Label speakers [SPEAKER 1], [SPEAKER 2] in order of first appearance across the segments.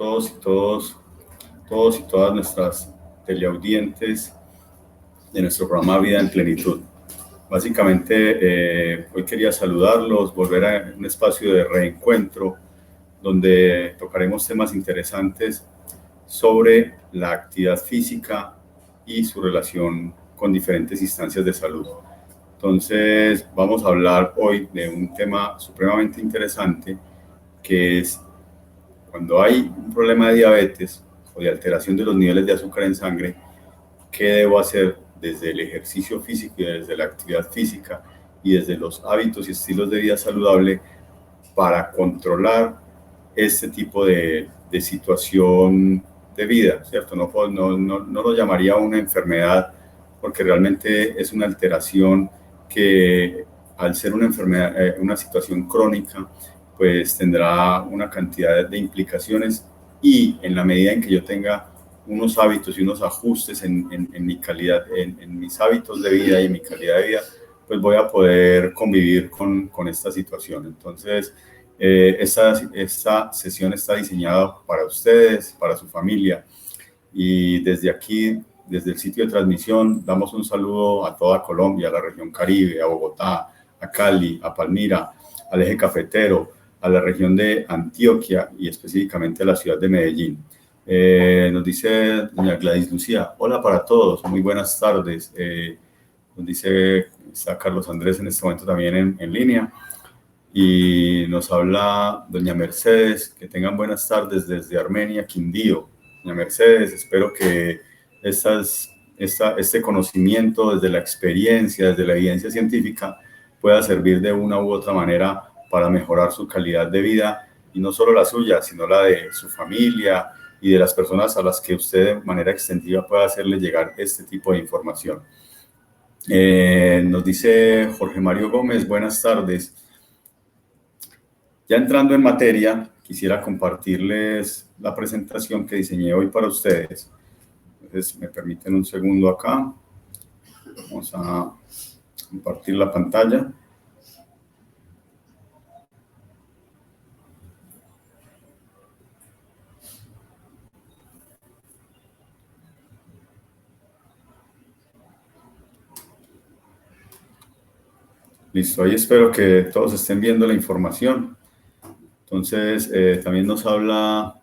[SPEAKER 1] todos y todas nuestras teleaudientes de nuestro programa Vida en Plenitud. Básicamente, hoy quería saludarlos, volver a un espacio de reencuentro donde tocaremos temas interesantes sobre la actividad física y su relación con diferentes instancias de salud. Entonces, vamos a hablar hoy de un tema supremamente interesante, que es cuando hay un problema de diabetes o de alteración de los niveles de azúcar en sangre, ¿qué debo hacer desde el ejercicio físico y desde la actividad física y desde los hábitos y estilos de vida saludable para controlar este tipo de situación de vida, ¿cierto? No lo llamaría una enfermedad, porque realmente es una alteración que, al ser una enfermedad, una situación crónica, pues tendrá una cantidad de implicaciones, y en la medida en que yo tenga unos hábitos y unos ajustes en mi calidad, en mis hábitos de vida y en mi calidad de vida, pues voy a poder convivir con esta situación. Entonces, esta sesión está diseñada para ustedes, para su familia, y desde aquí, desde el sitio de transmisión, damos un saludo a toda Colombia, a la región Caribe, a Bogotá, a Cali, a Palmira, al eje cafetero, a la región de Antioquia y específicamente a la ciudad de Medellín. Nos dice doña Gladys Lucía: hola para todos, muy buenas tardes. Nos dice, está Carlos Andrés en este momento también en línea, y nos habla doña Mercedes, que tengan buenas tardes desde Armenia, Quindío. Doña Mercedes, espero que este conocimiento desde la experiencia, desde la evidencia científica, pueda servir de una u otra manera para mejorar su calidad de vida, y no solo la suya, sino la de su familia y de las personas a las que usted de manera extensiva pueda hacerle llegar este tipo de información. Nos dice Jorge Mario Gómez: buenas tardes. Ya entrando en materia, quisiera compartirles la presentación que diseñé hoy para ustedes. Entonces, me permiten un segundo acá. Vamos a compartir la pantalla. Listo, ahí espero que todos estén viendo la información. Entonces, también nos habla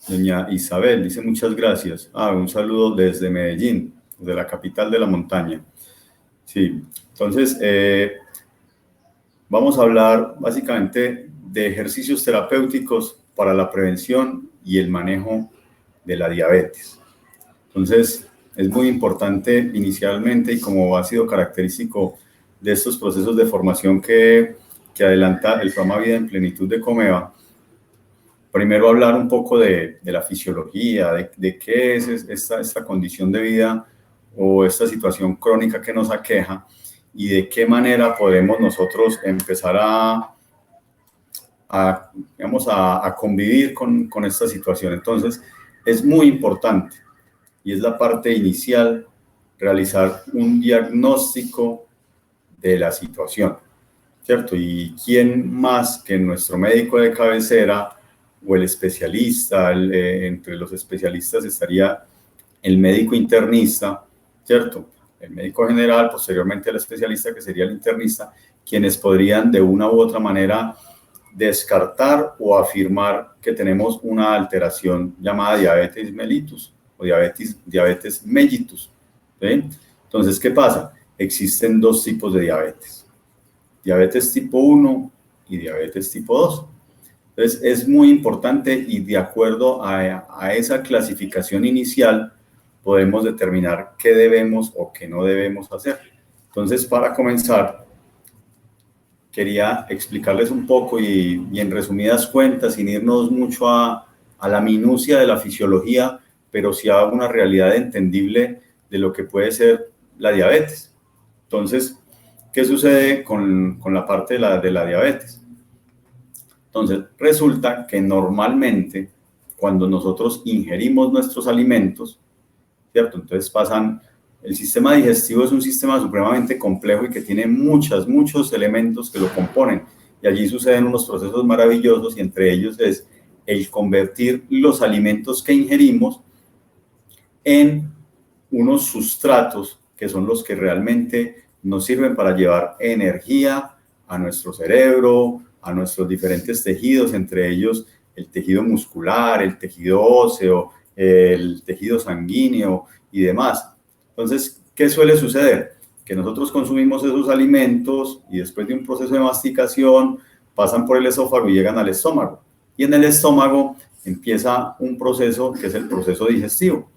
[SPEAKER 1] doña Isabel, dice: muchas gracias. Un saludo desde Medellín, de la capital de la montaña. Sí, entonces, vamos a hablar básicamente de ejercicios terapéuticos para la prevención y el manejo de la diabetes. Entonces, es muy importante inicialmente, y como ha sido característico de estos procesos de formación que adelanta el programa Vida en Plenitud de Comeva, primero hablar un poco de la fisiología, de qué es esta condición de vida o esta situación crónica que nos aqueja, y de qué manera podemos nosotros empezar a convivir con esta situación. Entonces, es muy importante, y es la parte inicial, realizar un diagnóstico de la situación, ¿cierto? Y quién más que nuestro médico de cabecera o el especialista. Entre los especialistas estaría el médico internista, ¿cierto? El médico general, posteriormente el especialista, que sería el internista, quienes podrían de una u otra manera descartar o afirmar que tenemos una alteración llamada diabetes mellitus o diabetes mellitus, ¿sí? Entonces, ¿qué pasa? Existen dos tipos de diabetes: diabetes tipo 1 y diabetes tipo 2. Entonces, es muy importante, y de acuerdo a esa clasificación inicial podemos determinar qué debemos o qué no debemos hacer. Entonces, para comenzar, quería explicarles un poco, y en resumidas cuentas, sin irnos mucho a la minucia de la fisiología, pero sí a una realidad entendible de lo que puede ser la diabetes. Entonces, ¿qué sucede con la parte de la diabetes? Entonces, resulta que normalmente cuando nosotros ingerimos nuestros alimentos, ¿cierto? Entonces el sistema digestivo es un sistema supremamente complejo y que tiene muchos elementos que lo componen, y allí suceden unos procesos maravillosos, y entre ellos es el convertir los alimentos que ingerimos en unos sustratos que son los que realmente nos sirven para llevar energía a nuestro cerebro, a nuestros diferentes tejidos, entre ellos el tejido muscular, el tejido óseo, el tejido sanguíneo y demás. Entonces, ¿qué suele suceder? Que nosotros consumimos esos alimentos y después de un proceso de masticación pasan por el esófago y llegan al estómago. Y en el estómago empieza un proceso que es el proceso digestivo.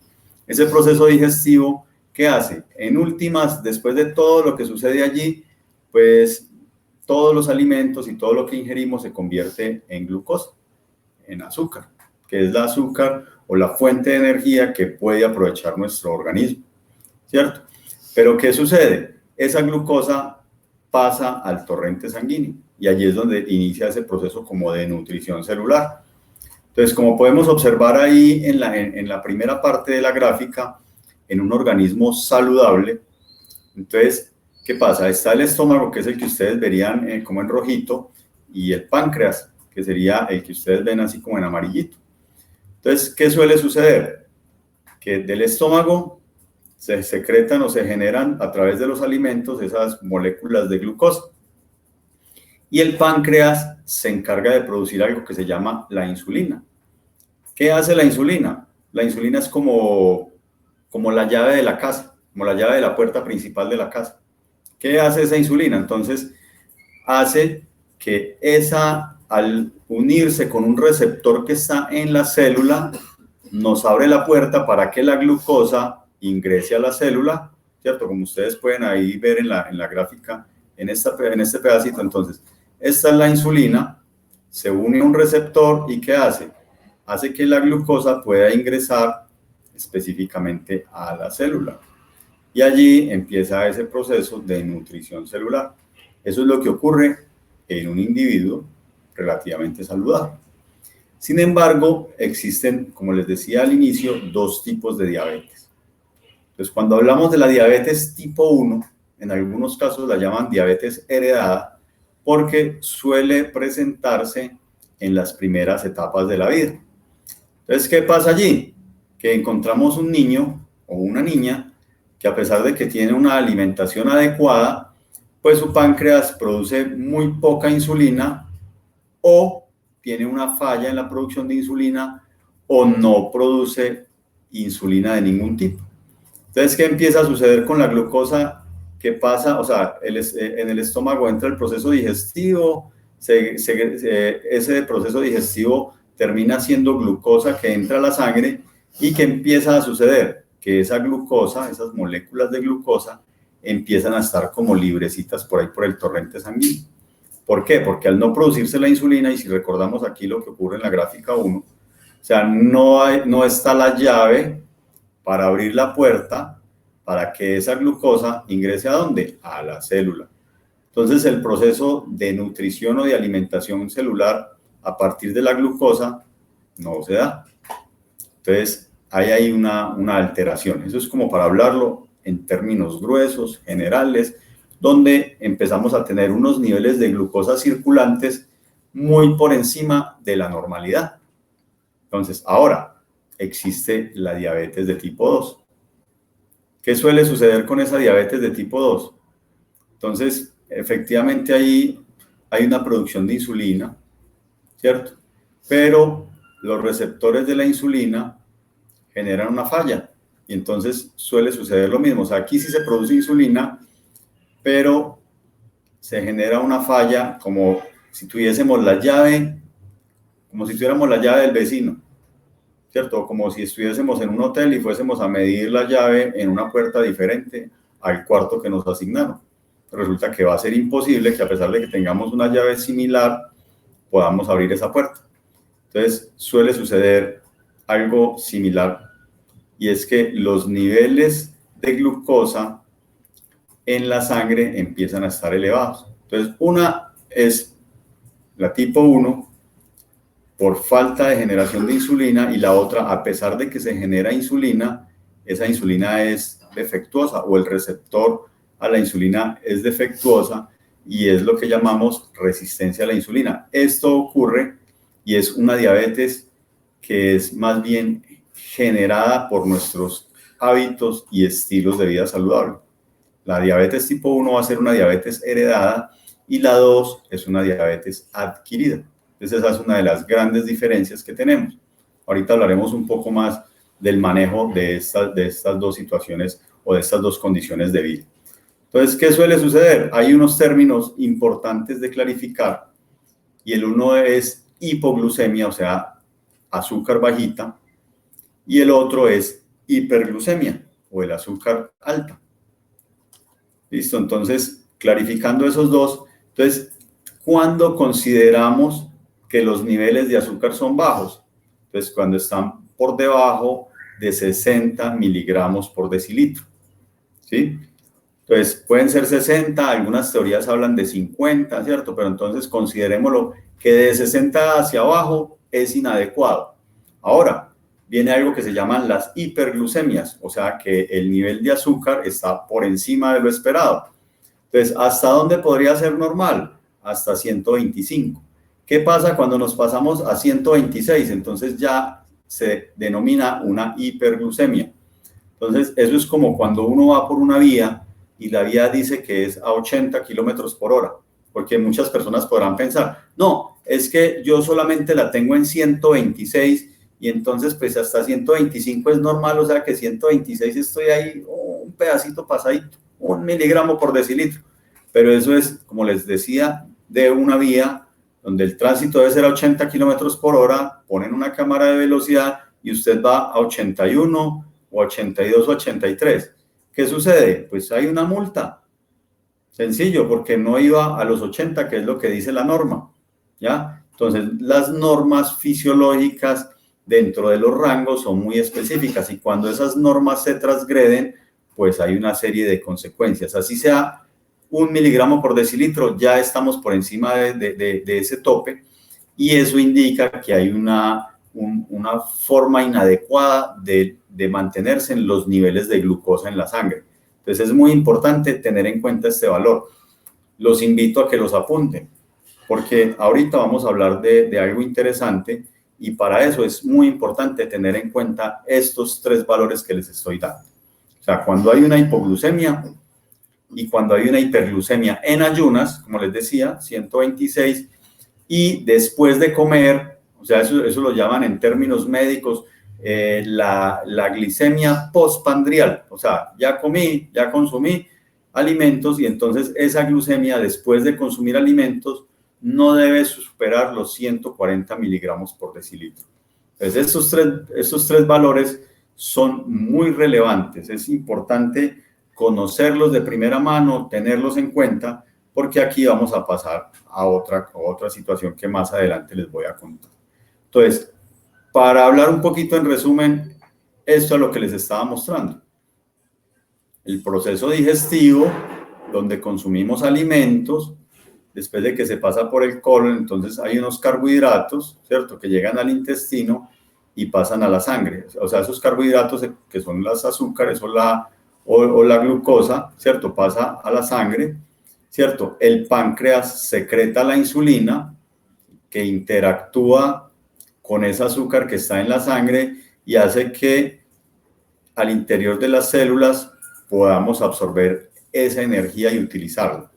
[SPEAKER 1] Ese proceso digestivo, ¿qué hace? En últimas, después de todo lo que sucede allí, pues todos los alimentos y todo lo que ingerimos se convierte en glucosa, en azúcar, que es el azúcar o la fuente de energía que puede aprovechar nuestro organismo, ¿cierto? Pero ¿qué sucede? Esa glucosa pasa al torrente sanguíneo y allí es donde inicia ese proceso como de nutrición celular. Entonces, como podemos observar ahí en la primera parte de la gráfica, en un organismo saludable, entonces, ¿qué pasa? Está el estómago, que es el que ustedes verían como en rojito, y el páncreas, que sería el que ustedes ven así como en amarillito. Entonces, ¿qué suele suceder? Que del estómago se secretan o se generan a través de los alimentos esas moléculas de glucosa. Y el páncreas se encarga de producir algo que se llama la insulina. ¿Qué hace la insulina? La insulina es como la llave de la casa, como la llave de la puerta principal de la casa. ¿Qué hace esa insulina? Entonces, hace que al unirse con un receptor que está en la célula, nos abre la puerta para que la glucosa ingrese a la célula, ¿cierto? Como ustedes pueden ahí ver en la gráfica, en este pedacito. Entonces, esta es la insulina, se une a un receptor y ¿qué hace? Hace que la glucosa pueda ingresar específicamente a la célula. Y allí empieza ese proceso de nutrición celular. Eso es lo que ocurre en un individuo relativamente saludable. Sin embargo, existen, como les decía al inicio, dos tipos de diabetes. Entonces, cuando hablamos de la diabetes tipo 1, en algunos casos la llaman diabetes heredada, porque suele presentarse en las primeras etapas de la vida. Entonces, ¿qué pasa allí? Que encontramos un niño o una niña que a pesar de que tiene una alimentación adecuada, pues su páncreas produce muy poca insulina o tiene una falla en la producción de insulina o no produce insulina de ningún tipo. Entonces, ¿qué empieza a suceder con la glucosa? ¿Qué pasa? O sea, en el estómago entra el proceso digestivo, ese proceso digestivo termina siendo glucosa que entra a la sangre y ¿qué empieza a suceder? Que esa glucosa, esas moléculas de glucosa, empiezan a estar como librecitas por ahí por el torrente sanguíneo. ¿Por qué? Porque al no producirse la insulina, y si recordamos aquí lo que ocurre en la gráfica 1, o sea, no está la llave para abrir la puerta para que esa glucosa ingrese ¿a dónde? A la célula. Entonces, el proceso de nutrición o de alimentación celular a partir de la glucosa no se da. Entonces, hay ahí una alteración. Eso es como para hablarlo en términos gruesos, generales, donde empezamos a tener unos niveles de glucosa circulantes muy por encima de la normalidad. Entonces, ahora existe la diabetes de tipo 2. ¿Qué suele suceder con esa diabetes de tipo 2? Entonces, efectivamente ahí hay una producción de insulina, ¿cierto? Pero los receptores de la insulina generan una falla y entonces suele suceder lo mismo. O sea, aquí sí se produce insulina, pero se genera una falla como si tuviésemos la llave, como si tuviéramos la llave del vecino, ¿cierto? Como si estuviésemos en un hotel y fuésemos a medir la llave en una puerta diferente al cuarto que nos asignaron. Resulta que va a ser imposible que a pesar de que tengamos una llave similar, podamos abrir esa puerta. Entonces, suele suceder algo similar y es que los niveles de glucosa en la sangre empiezan a estar elevados. Entonces, una es la tipo 1 por falta de generación de insulina y la otra, a pesar de que se genera insulina, esa insulina es defectuosa o el receptor a la insulina es defectuosa y es lo que llamamos resistencia a la insulina. Esto ocurre y es una diabetes que es más bien generada por nuestros hábitos y estilos de vida saludable. La diabetes tipo 1 va a ser una diabetes heredada y la 2 es una diabetes adquirida. Entonces esa es una de las grandes diferencias que tenemos. Ahorita hablaremos un poco más del manejo de estas dos situaciones o de estas dos condiciones de vida. Entonces, ¿qué suele suceder? Hay unos términos importantes de clarificar y el uno es hipoglucemia, o sea, azúcar bajita, y el otro es hiperglucemia o el azúcar alta. Listo, entonces, clarificando esos dos, entonces, ¿cuándo consideramos que los niveles de azúcar son bajos? Entonces, cuando están por debajo de 60 miligramos por decilitro, ¿sí? Entonces, pueden ser 60, algunas teorías hablan de 50, ¿cierto? Pero entonces considerémoslo que de 60 hacia abajo es inadecuado. Ahora, viene algo que se llaman las hiperglucemias, o sea que el nivel de azúcar está por encima de lo esperado. Entonces, ¿hasta dónde podría ser normal? Hasta 125. ¿Qué pasa cuando nos pasamos a 126? Entonces ya se denomina una hiperglucemia. Entonces, eso es como cuando uno va por una vía y la vía dice que es a 80 kilómetros por hora, porque muchas personas podrán pensar, no, es que yo solamente la tengo en 126 y entonces pues hasta 125 es normal, o sea que 126 estoy ahí un pedacito pasadito, 1 miligramo por decilitro, pero eso es, como les decía, de una vía donde el tránsito debe ser a 80 kilómetros por hora, ponen una cámara de velocidad y usted va a 81 o 82 o 83. ¿Qué sucede? Pues hay una multa. Sencillo, porque no iba a los 80, que es lo que dice la norma, ¿ya? Entonces, las normas fisiológicas dentro de los rangos son muy específicas y cuando esas normas se transgreden, pues hay una serie de consecuencias. Así sea 1 miligramo por decilitro, ya estamos por encima de ese tope y eso indica que hay una forma inadecuada de mantenerse en los niveles de glucosa en la sangre. Entonces es muy importante tener en cuenta este valor. Los invito a que los apunten, porque ahorita vamos a hablar de algo interesante y para eso es muy importante tener en cuenta estos 3 valores que les estoy dando. O sea, cuando hay una hipoglucemia y cuando hay una hiperglucemia en ayunas, como les decía, 126, y después de comer, o sea, eso lo llaman en términos médicos la glicemia postpandrial, o sea, ya comí, ya consumí alimentos y entonces esa glucemia después de consumir alimentos no debe superar los 140 miligramos por decilitro. Entonces, estos tres valores son muy relevantes, es importante conocerlos de primera mano, tenerlos en cuenta, porque aquí vamos a pasar a otra situación que más adelante les voy a contar. Entonces, para hablar un poquito en resumen, esto es lo que les estaba mostrando. El proceso digestivo, donde consumimos alimentos, después de que se pasa por el colon, entonces hay unos carbohidratos, ¿cierto?, que llegan al intestino y pasan a la sangre. O sea, esos carbohidratos que son las azúcares o la glucosa, ¿cierto?, pasa a la sangre, ¿cierto? El páncreas secreta la insulina que interactúa con ese azúcar que está en la sangre y hace que al interior de las células podamos absorber esa energía y utilizarla.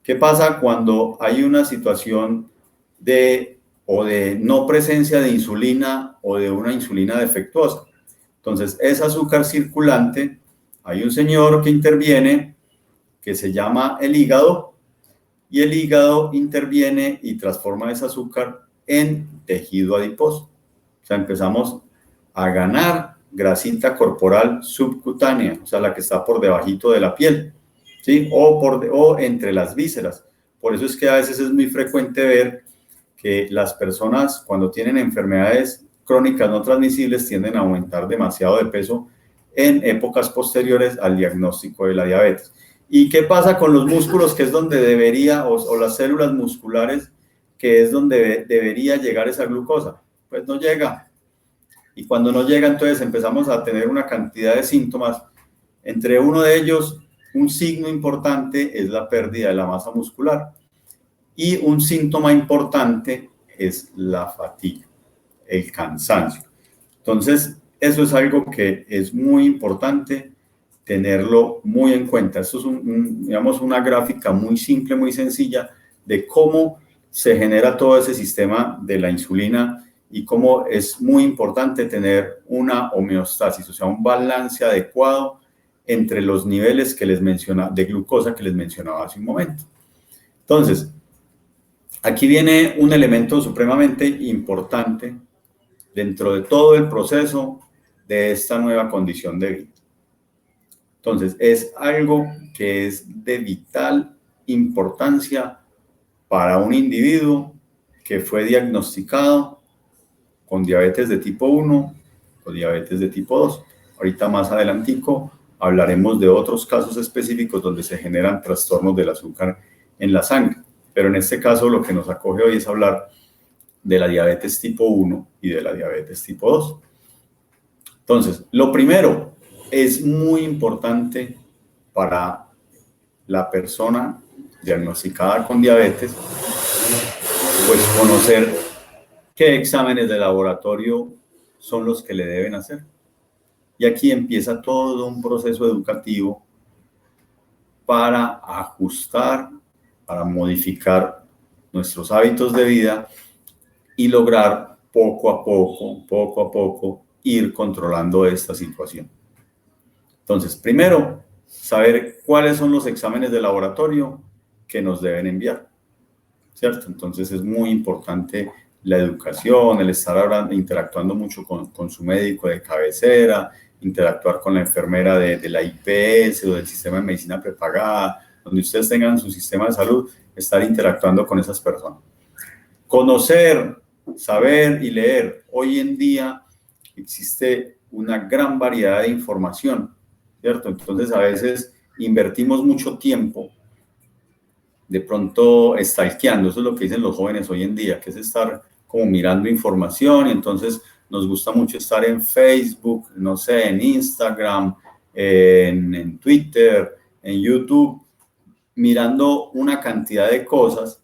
[SPEAKER 1] ¿Qué pasa cuando hay una situación de no presencia de insulina o de una insulina defectuosa? Entonces, ese azúcar circulante, hay un señor que interviene que se llama el hígado y el hígado interviene y transforma ese azúcar en tejido adiposo. O sea, empezamos a ganar grasita corporal subcutánea, o sea, la que está por debajito de la piel, ¿sí? O entre las vísceras. Por eso es que a veces es muy frecuente ver que las personas cuando tienen enfermedades crónicas no transmisibles tienden a aumentar demasiado de peso en épocas posteriores al diagnóstico de la diabetes. ¿Y qué pasa con los músculos, que es donde debería, o las células musculares, que es donde debería llegar esa glucosa? Pues no llega. Y cuando no llega, entonces empezamos a tener una cantidad de síntomas. Entre uno de ellos, un signo importante es la pérdida de la masa muscular. Y un síntoma importante es la fatiga, el cansancio. Entonces, eso es algo que es muy importante tenerlo muy en cuenta. Esto es digamos, una gráfica muy simple, muy sencilla de cómo se genera todo ese sistema de la insulina y cómo es muy importante tener una homeostasis, o sea, un balance adecuado entre los niveles que les mencionaba, de glucosa que les mencionaba hace un momento. Entonces, aquí viene un elemento supremamente importante dentro de todo el proceso de esta nueva condición de vida. Entonces, es algo que es de vital importancia para un individuo que fue diagnosticado con diabetes de tipo 1 o diabetes de tipo 2. Ahorita más adelantico hablaremos de otros casos específicos donde se generan trastornos del azúcar en la sangre. Pero en este caso lo que nos acoge hoy es hablar de la diabetes tipo 1 y de la diabetes tipo 2. Entonces, lo primero es muy importante para la persona diagnosticada con diabetes, pues conocer qué exámenes de laboratorio son los que le deben hacer. Y aquí empieza todo un proceso educativo para ajustar, para modificar nuestros hábitos de vida y lograr poco a poco, ir controlando esta situación. Entonces, primero, saber cuáles son los exámenes de laboratorio que nos deben enviar, ¿cierto? Entonces, es muy importante la educación, el estar ahora interactuando mucho con su médico de cabecera, interactuar con la enfermera de la IPS o del sistema de medicina prepagada, donde ustedes tengan su sistema de salud, estar interactuando con esas personas. Conocer, saber y leer. Hoy en día existe una gran variedad de información, ¿cierto? Entonces a veces invertimos mucho tiempo de pronto stalkeando, eso es lo que dicen los jóvenes hoy en día, que es estar como mirando información, y entonces nos gusta mucho estar en Facebook, no sé, en Instagram, en Twitter, en YouTube, mirando una cantidad de cosas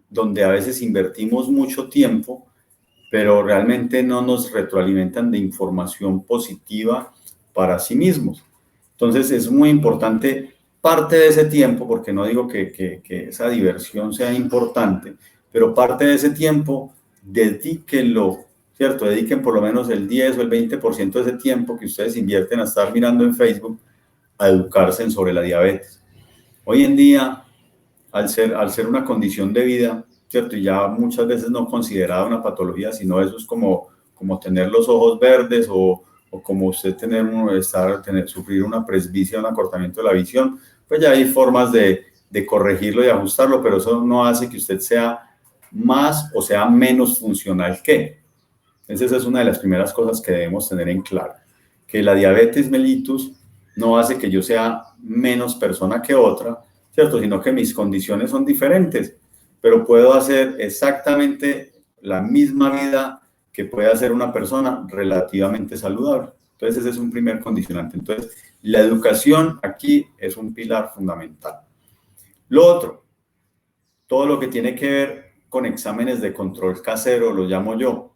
[SPEAKER 1] donde a veces invertimos mucho tiempo, pero realmente no nos retroalimentan de información positiva para sí mismos. Entonces es muy importante parte de ese tiempo, porque no digo que esa diversión sea importante, pero parte de ese tiempo dedíquenlo, ¿cierto? Dediquen por lo menos el 10 o el 20% de ese tiempo que ustedes invierten a estar mirando en Facebook a educarse sobre la diabetes. Hoy en día, al ser una condición de vida, ¿cierto? Y ya muchas veces no considerada una patología, sino eso es como tener los ojos verdes o como usted sufrir una presbicia, un acortamiento de la visión, pues ya hay formas de corregirlo y ajustarlo, pero eso no hace que usted sea más o sea menos funcional que. Entonces esa es una de las primeras cosas que debemos tener en claro, que la diabetes mellitus no hace que yo sea menos persona que otra, ¿cierto? Sino que mis condiciones son diferentes, pero puedo hacer exactamente la misma vida que puede hacer una persona relativamente saludable. Entonces ese es un primer condicionante. Entonces la educación aquí es un pilar fundamental. Lo otro, todo lo que tiene que ver con exámenes de control casero, lo llamo yo.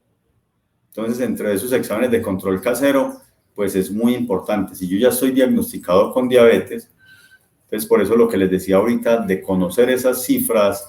[SPEAKER 1] Entonces, entre esos exámenes de control casero, pues es muy importante. Si yo ya estoy diagnosticado con diabetes, entonces por eso lo que les decía ahorita, de conocer esas cifras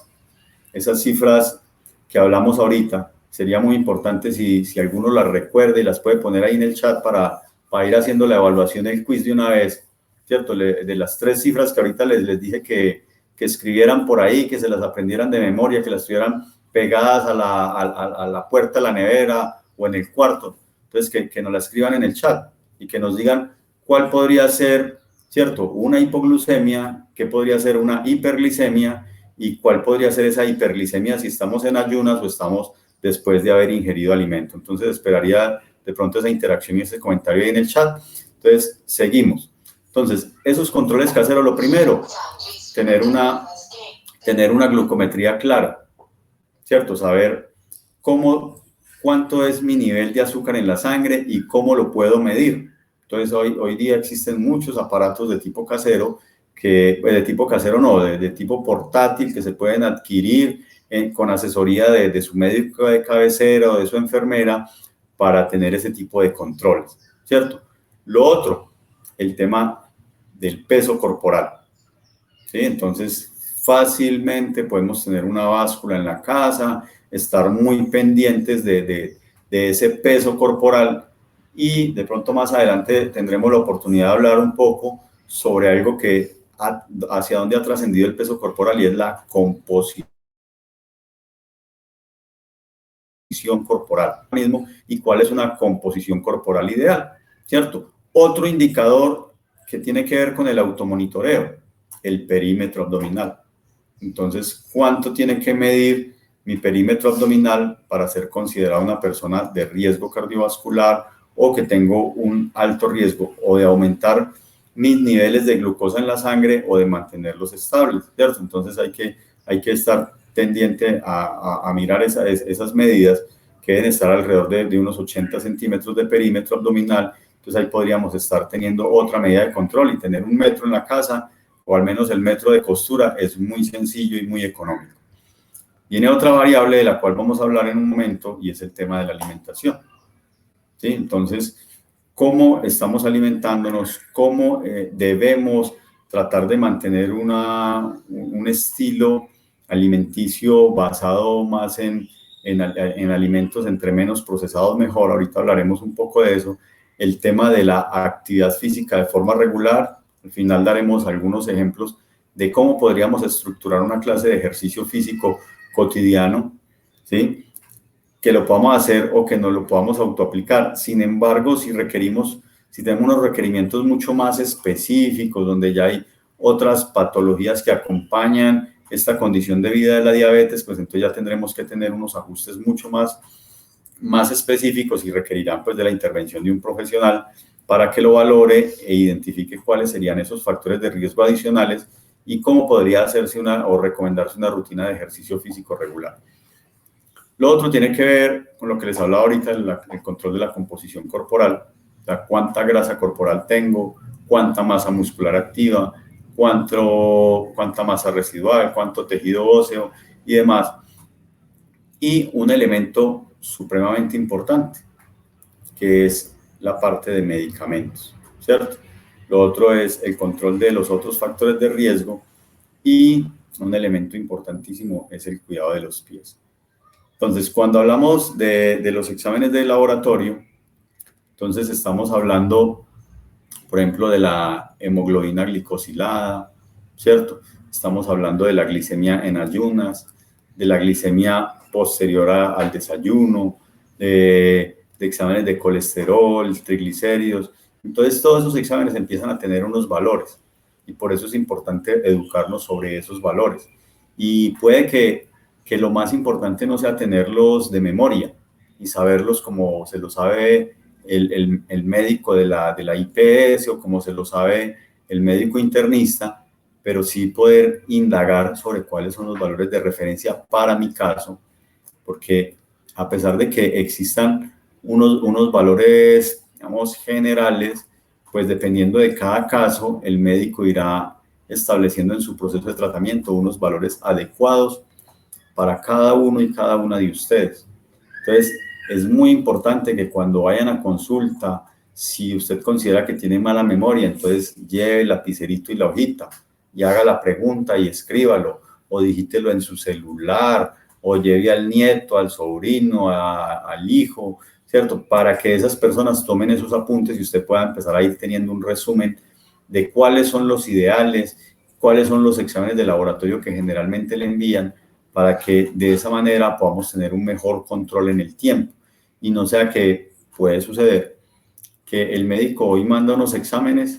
[SPEAKER 1] que hablamos ahorita, sería muy importante si alguno las recuerda y las puede poner ahí en el chat para ir haciendo la evaluación del quiz de una vez, ¿cierto? De las 3 cifras que ahorita les dije que escribieran por ahí, que se las aprendieran de memoria, que las tuvieran pegadas a la puerta de la nevera o en el cuarto. Entonces, que nos la escriban en el chat y que nos digan cuál podría ser, ¿cierto? Una hipoglucemia, qué podría ser una hiperglicemia y cuál podría ser esa hiperglicemia si estamos en ayunas o estamos después de haber ingerido alimento. Entonces, esperaría de pronto esa interacción y ese comentario ahí en el chat. Entonces, seguimos. Entonces, esos controles caseros, lo primero, tener una glucometría clara, ¿cierto? Saber cuánto es mi nivel de azúcar en la sangre y cómo lo puedo medir. Entonces, hoy día existen muchos aparatos de tipo casero, de tipo portátil, que se pueden adquirir con asesoría de su médico de cabecera o de su enfermera para tener ese tipo de controles, ¿cierto? Lo otro, el tema del peso corporal, ¿sí? Entonces, fácilmente podemos tener una báscula en la casa, estar muy pendientes de ese peso corporal y de pronto más adelante tendremos la oportunidad de hablar un poco sobre algo que hacia dónde ha trascendido el peso corporal y es la composición corporal mismo y cuál es una composición corporal ideal, ¿cierto? Otro indicador que tiene que ver con el automonitoreo, el perímetro abdominal. Entonces, ¿cuánto tiene que medir mi perímetro abdominal para ser considerada una persona de riesgo cardiovascular o que tengo un alto riesgo o de aumentar mis niveles de glucosa en la sangre o de mantenerlos estables, ¿cierto? Entonces hay que estar tendiente a mirar esas medidas que deben estar alrededor de unos 80 centímetros de perímetro abdominal. Entonces ahí podríamos estar teniendo otra medida de control y tener 1 metro en la casa o al menos el metro de costura es muy sencillo y muy económico. Viene otra variable de la cual vamos a hablar en un momento y es el tema de la alimentación, ¿sí? Entonces, ¿cómo estamos alimentándonos? ¿Cómo debemos tratar de mantener un estilo alimenticio basado más en alimentos entre menos procesados mejor? Ahorita hablaremos un poco de eso. El tema de la actividad física de forma regular. Al final daremos algunos ejemplos de cómo podríamos estructurar una clase de ejercicio físico cotidiano, ¿sí? Que lo podamos hacer o que no lo podamos autoaplicar. Sin embargo, si tenemos unos requerimientos mucho más específicos, donde ya hay otras patologías que acompañan esta condición de vida de la diabetes, pues entonces ya tendremos que tener unos ajustes mucho más específicos y requerirán pues de la intervención de un profesional para que lo valore e identifique cuáles serían esos factores de riesgo adicionales y cómo podría hacerse o recomendarse una rutina de ejercicio físico regular. Lo otro tiene que ver con lo que les hablaba ahorita, el control de la composición corporal, o sea, cuánta grasa corporal tengo, cuánta masa muscular activa, cuánta masa residual, cuánto tejido óseo y demás. Y un elemento supremamente importante, que es la parte de medicamentos, ¿cierto? Lo otro es el control de los otros factores de riesgo y un elemento importantísimo es el cuidado de los pies. Entonces, cuando hablamos de los exámenes de laboratorio, entonces estamos hablando, por ejemplo, de la hemoglobina glicosilada, ¿cierto? Estamos hablando de la glicemia en ayunas, de la glicemia posterior al desayuno, de exámenes de colesterol, triglicéridos. Entonces, todos esos exámenes empiezan a tener unos valores y por eso es importante educarnos sobre esos valores. Y puede que lo más importante no sea tenerlos de memoria y saberlos como se lo sabe el médico de la IPS o como se lo sabe el médico internista, pero sí poder indagar sobre cuáles son los valores de referencia para mi caso, porque a pesar de que existan unos valores, digamos, generales, pues dependiendo de cada caso, el médico irá estableciendo en su proceso de tratamiento unos valores adecuados para cada uno y cada una de ustedes. Entonces, es muy importante que cuando vayan a consulta, si usted considera que tiene mala memoria, entonces lleve el lapicerito y la hojita y haga la pregunta y escríbalo, o digítelo en su celular, o lleve al nieto, al sobrino, al hijo, ¿cierto? Para que esas personas tomen esos apuntes y usted pueda empezar a ir teniendo un resumen de cuáles son los ideales, cuáles son los exámenes de laboratorio que generalmente le envían, para que de esa manera podamos tener un mejor control en el tiempo. Y no sea que puede suceder que el médico hoy manda unos exámenes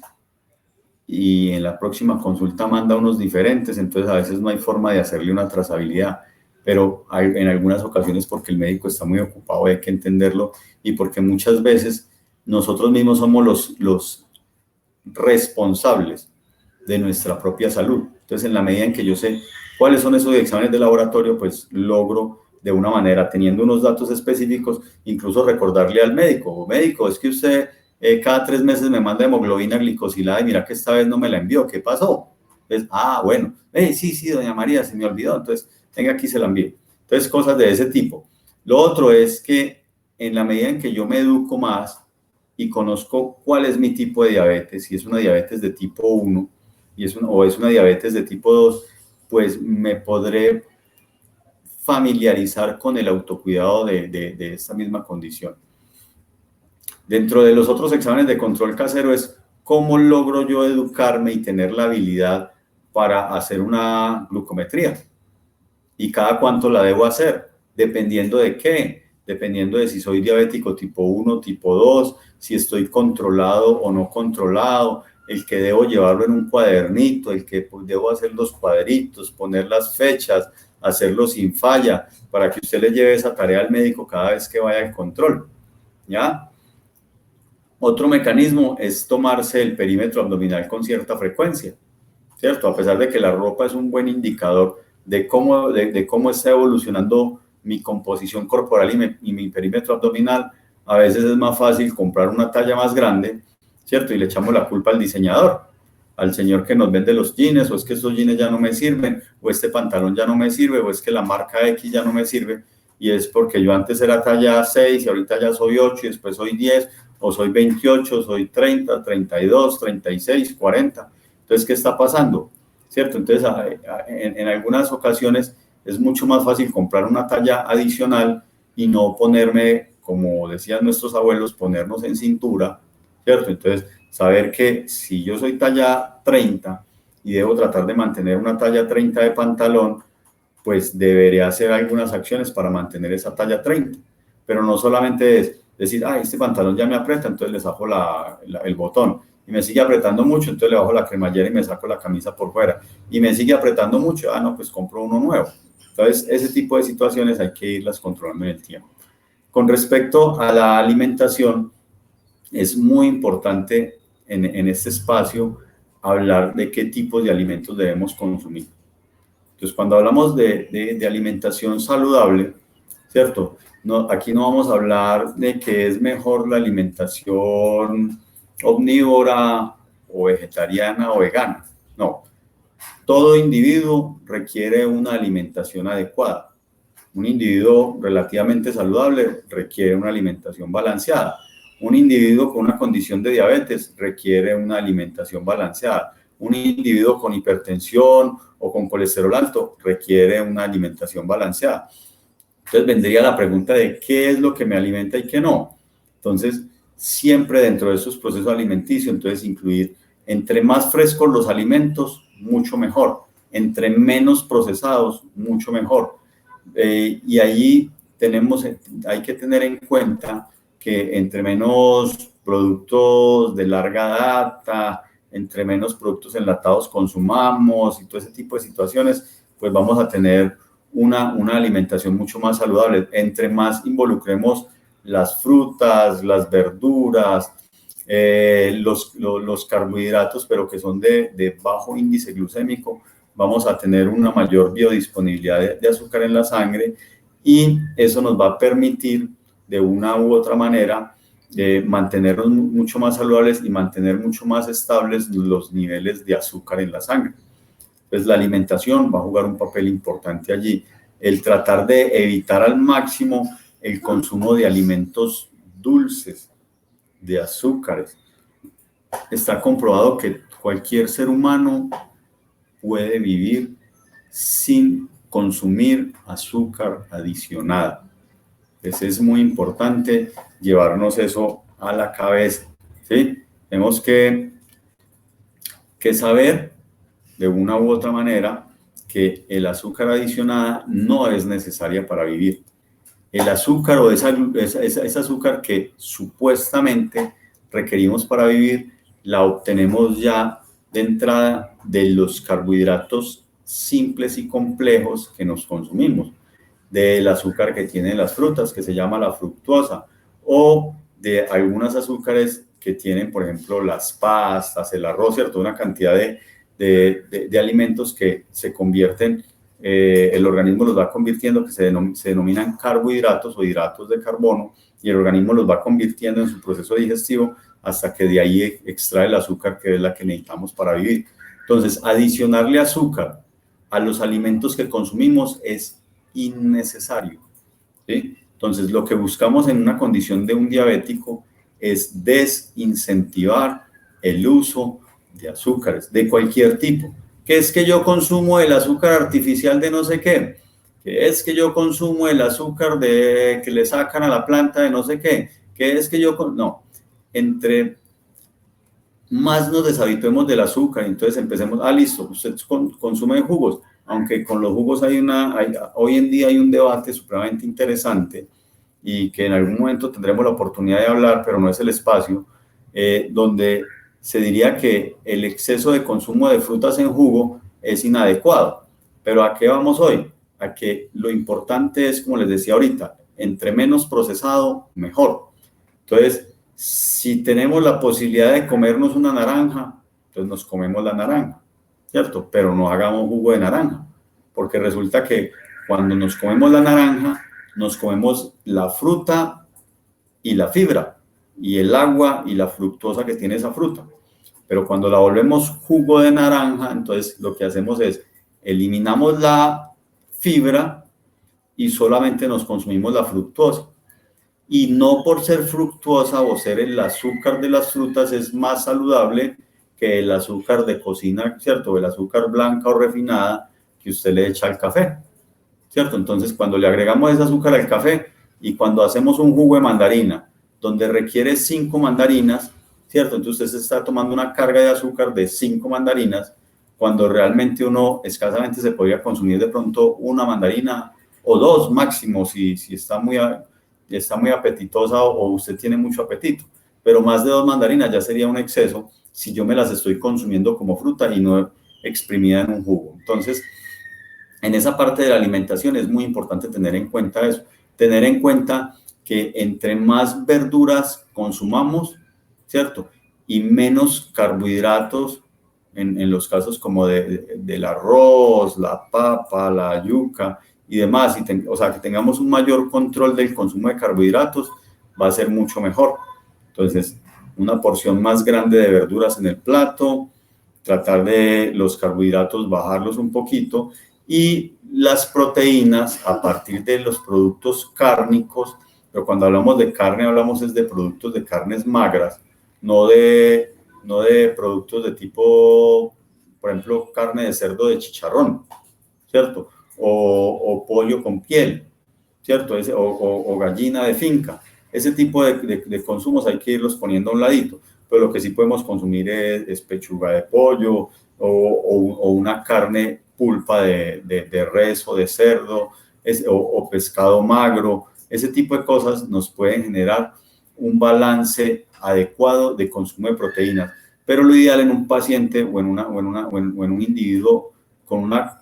[SPEAKER 1] y en la próxima consulta manda unos diferentes, entonces a veces no hay forma de hacerle una trazabilidad, pero en algunas ocasiones porque el médico está muy ocupado hay que entenderlo y porque muchas veces nosotros mismos somos los responsables de nuestra propia salud. Entonces, en la medida en que yo sé cuáles son esos exámenes de laboratorio, pues logro de una manera, teniendo unos datos específicos, incluso recordarle al médico, médico, es que usted cada 3 meses me manda hemoglobina glicosilada y mira que esta vez no me la envió, ¿qué pasó? Entonces, bueno, sí, doña María, se me olvidó, entonces, venga aquí, se la envío. Entonces, cosas de ese tipo. Lo otro es que en la medida en que yo me educo más y conozco cuál es mi tipo de diabetes, si es una diabetes de tipo 1 o es una diabetes de tipo 2, pues me podré familiarizar con el autocuidado de esta misma condición. Dentro de los otros exámenes de control casero es cómo logro yo educarme y tener la habilidad para hacer una glucometría y cada cuánto la debo hacer, dependiendo de qué, dependiendo de si soy diabético tipo 1, tipo 2, si estoy controlado o no controlado, el que debo llevarlo en un cuadernito, el que debo hacer los cuadritos, poner las fechas, hacerlo sin falla, para que usted le lleve esa tarea al médico cada vez que vaya al control, ¿ya? Otro mecanismo es tomarse el perímetro abdominal con cierta frecuencia, ¿cierto? A pesar de que la ropa es un buen indicador de cómo está evolucionando mi composición corporal y mi perímetro abdominal, a veces es más fácil comprar una talla más grande, ¿cierto? Y le echamos la culpa al diseñador, al señor que nos vende los jeans, o es que estos jeans ya no me sirven, o este pantalón ya no me sirve, o es que la marca X ya no me sirve, y es porque yo antes era talla 6 y ahorita ya soy 8 y después soy 10, o soy 28, soy 30, 32, 36, 40. Entonces, ¿qué está pasando? ¿Cierto? Entonces, en algunas ocasiones es mucho más fácil comprar una talla adicional y no ponerme, como decían nuestros abuelos, ponernos en cintura, ¿cierto? Entonces, saber que si yo soy talla 30 y debo tratar de mantener una talla 30 de pantalón, pues debería hacer algunas acciones para mantener esa talla 30. Pero no solamente es decir, este pantalón ya me aprieta, entonces le saco el botón. Y me sigue apretando mucho, entonces le bajo la cremallera y me saco la camisa por fuera. Y me sigue apretando mucho, no, pues compro uno nuevo. Entonces, ese tipo de situaciones hay que irlas controlando en el tiempo. Con respecto a la alimentación, es muy importante en este espacio hablar de qué tipos de alimentos debemos consumir. Entonces, cuando hablamos de alimentación saludable, ¿cierto? No, aquí no vamos a hablar de que es mejor la alimentación omnívora o vegetariana o vegana. No, todo individuo requiere una alimentación adecuada. Un individuo relativamente saludable requiere una alimentación balanceada. Un individuo con una condición de diabetes requiere una alimentación balanceada. Un individuo con hipertensión o con colesterol alto requiere una alimentación balanceada. Entonces vendría la pregunta de qué es lo que me alimenta y qué no. Entonces, siempre dentro de esos procesos alimenticios, entonces incluir entre más frescos los alimentos, mucho mejor. Entre menos procesados, mucho mejor. Y allí hay que tener en cuenta que entre menos productos de larga data, entre menos productos enlatados consumamos y todo ese tipo de situaciones, pues vamos a tener una alimentación mucho más saludable. Entre más involucremos las frutas, las verduras, los carbohidratos, pero que son de bajo índice glucémico, vamos a tener una mayor biodisponibilidad de azúcar en la sangre y eso nos va a permitir de una u otra manera mantenernos mucho más saludables y mantener mucho más estables los niveles de azúcar en la sangre. Pues la alimentación va a jugar un papel importante allí. El tratar de evitar al máximo el consumo de alimentos dulces, de azúcares. Está comprobado que cualquier ser humano puede vivir sin consumir azúcar adicional. Entonces es muy importante llevarnos eso a la cabeza, ¿sí? Tenemos que saber de una u otra manera que el azúcar adicionada no es necesaria para vivir. El azúcar o esa azúcar que supuestamente requerimos para vivir, la obtenemos ya de entrada de los carbohidratos simples y complejos que nos consumimos, del azúcar que tienen las frutas, que se llama la fructosa, o de algunas azúcares que tienen, por ejemplo, las pastas, el arroz, ¿cierto? Una cantidad de alimentos que se convierten, el organismo los va convirtiendo, que se denominan carbohidratos o hidratos de carbono, y el organismo los va convirtiendo en su proceso digestivo hasta que de ahí extrae el azúcar, que es la que necesitamos para vivir. Entonces, adicionarle azúcar a los alimentos que consumimos es innecesario, ¿sí? Entonces, lo que buscamos en una condición de un diabético es desincentivar el uso de azúcares de cualquier tipo. ¿Qué es que yo consumo el azúcar artificial de no sé qué? ¿Qué es que yo consumo el azúcar que le sacan a la planta de no sé qué? ¿Qué es que yo... No, entre más nos deshabituemos del azúcar, entonces empecemos, listo, usted consume jugos, aunque con los jugos hoy en día hay un debate supremamente interesante y que en algún momento tendremos la oportunidad de hablar, pero no es el espacio, donde se diría que el exceso de consumo de frutas en jugo es inadecuado. Pero ¿a qué vamos hoy? A que lo importante es, como les decía ahorita, entre menos procesado, mejor. Entonces, si tenemos la posibilidad de comernos una naranja, pues nos comemos la naranja, ¿cierto? Pero no hagamos jugo de naranja, porque resulta que cuando nos comemos la naranja, nos comemos la fruta y la fibra, y el agua y la fructosa que tiene esa fruta. Pero cuando la volvemos jugo de naranja, entonces lo que hacemos es eliminamos la fibra y solamente nos consumimos la fructosa. Y no por ser fructuosa o ser el azúcar de las frutas es más saludable que el azúcar de cocina, ¿cierto? El azúcar blanca o refinada que usted le echa al café, ¿cierto? Entonces, cuando le agregamos ese azúcar al café y cuando hacemos un jugo de mandarina, donde requiere 5 mandarinas, ¿cierto? Entonces usted se está tomando una carga de azúcar de 5 mandarinas, cuando realmente uno escasamente se podría consumir de pronto una mandarina o 2 máximo, si está muy apetitosa o usted tiene mucho apetito. Pero más de 2 mandarinas ya sería un exceso si yo me las estoy consumiendo como fruta y no exprimida en un jugo. Entonces, en esa parte de la alimentación es muy importante tener en cuenta eso, tener en cuenta que entre más verduras consumamos, ¿cierto? Y menos carbohidratos, en los casos como del arroz, la papa, la yuca y demás, o sea, que tengamos un mayor control del consumo de carbohidratos, va a ser mucho mejor. Entonces, una porción más grande de verduras en el plato, tratar de los carbohidratos bajarlos un poquito y las proteínas a partir de los productos cárnicos, pero cuando hablamos de carne hablamos es de productos de carnes magras, no de productos de tipo, por ejemplo, carne de cerdo de chicharrón, ¿cierto? O pollo con piel, ¿cierto? O gallina de finca. Ese tipo de consumos hay que irlos poniendo a un ladito, pero lo que sí podemos consumir es pechuga de pollo o una carne pulpa de res o de cerdo o pescado magro. Ese tipo de cosas nos pueden generar un balance adecuado de consumo de proteínas, pero lo ideal en un paciente o en un individuo con una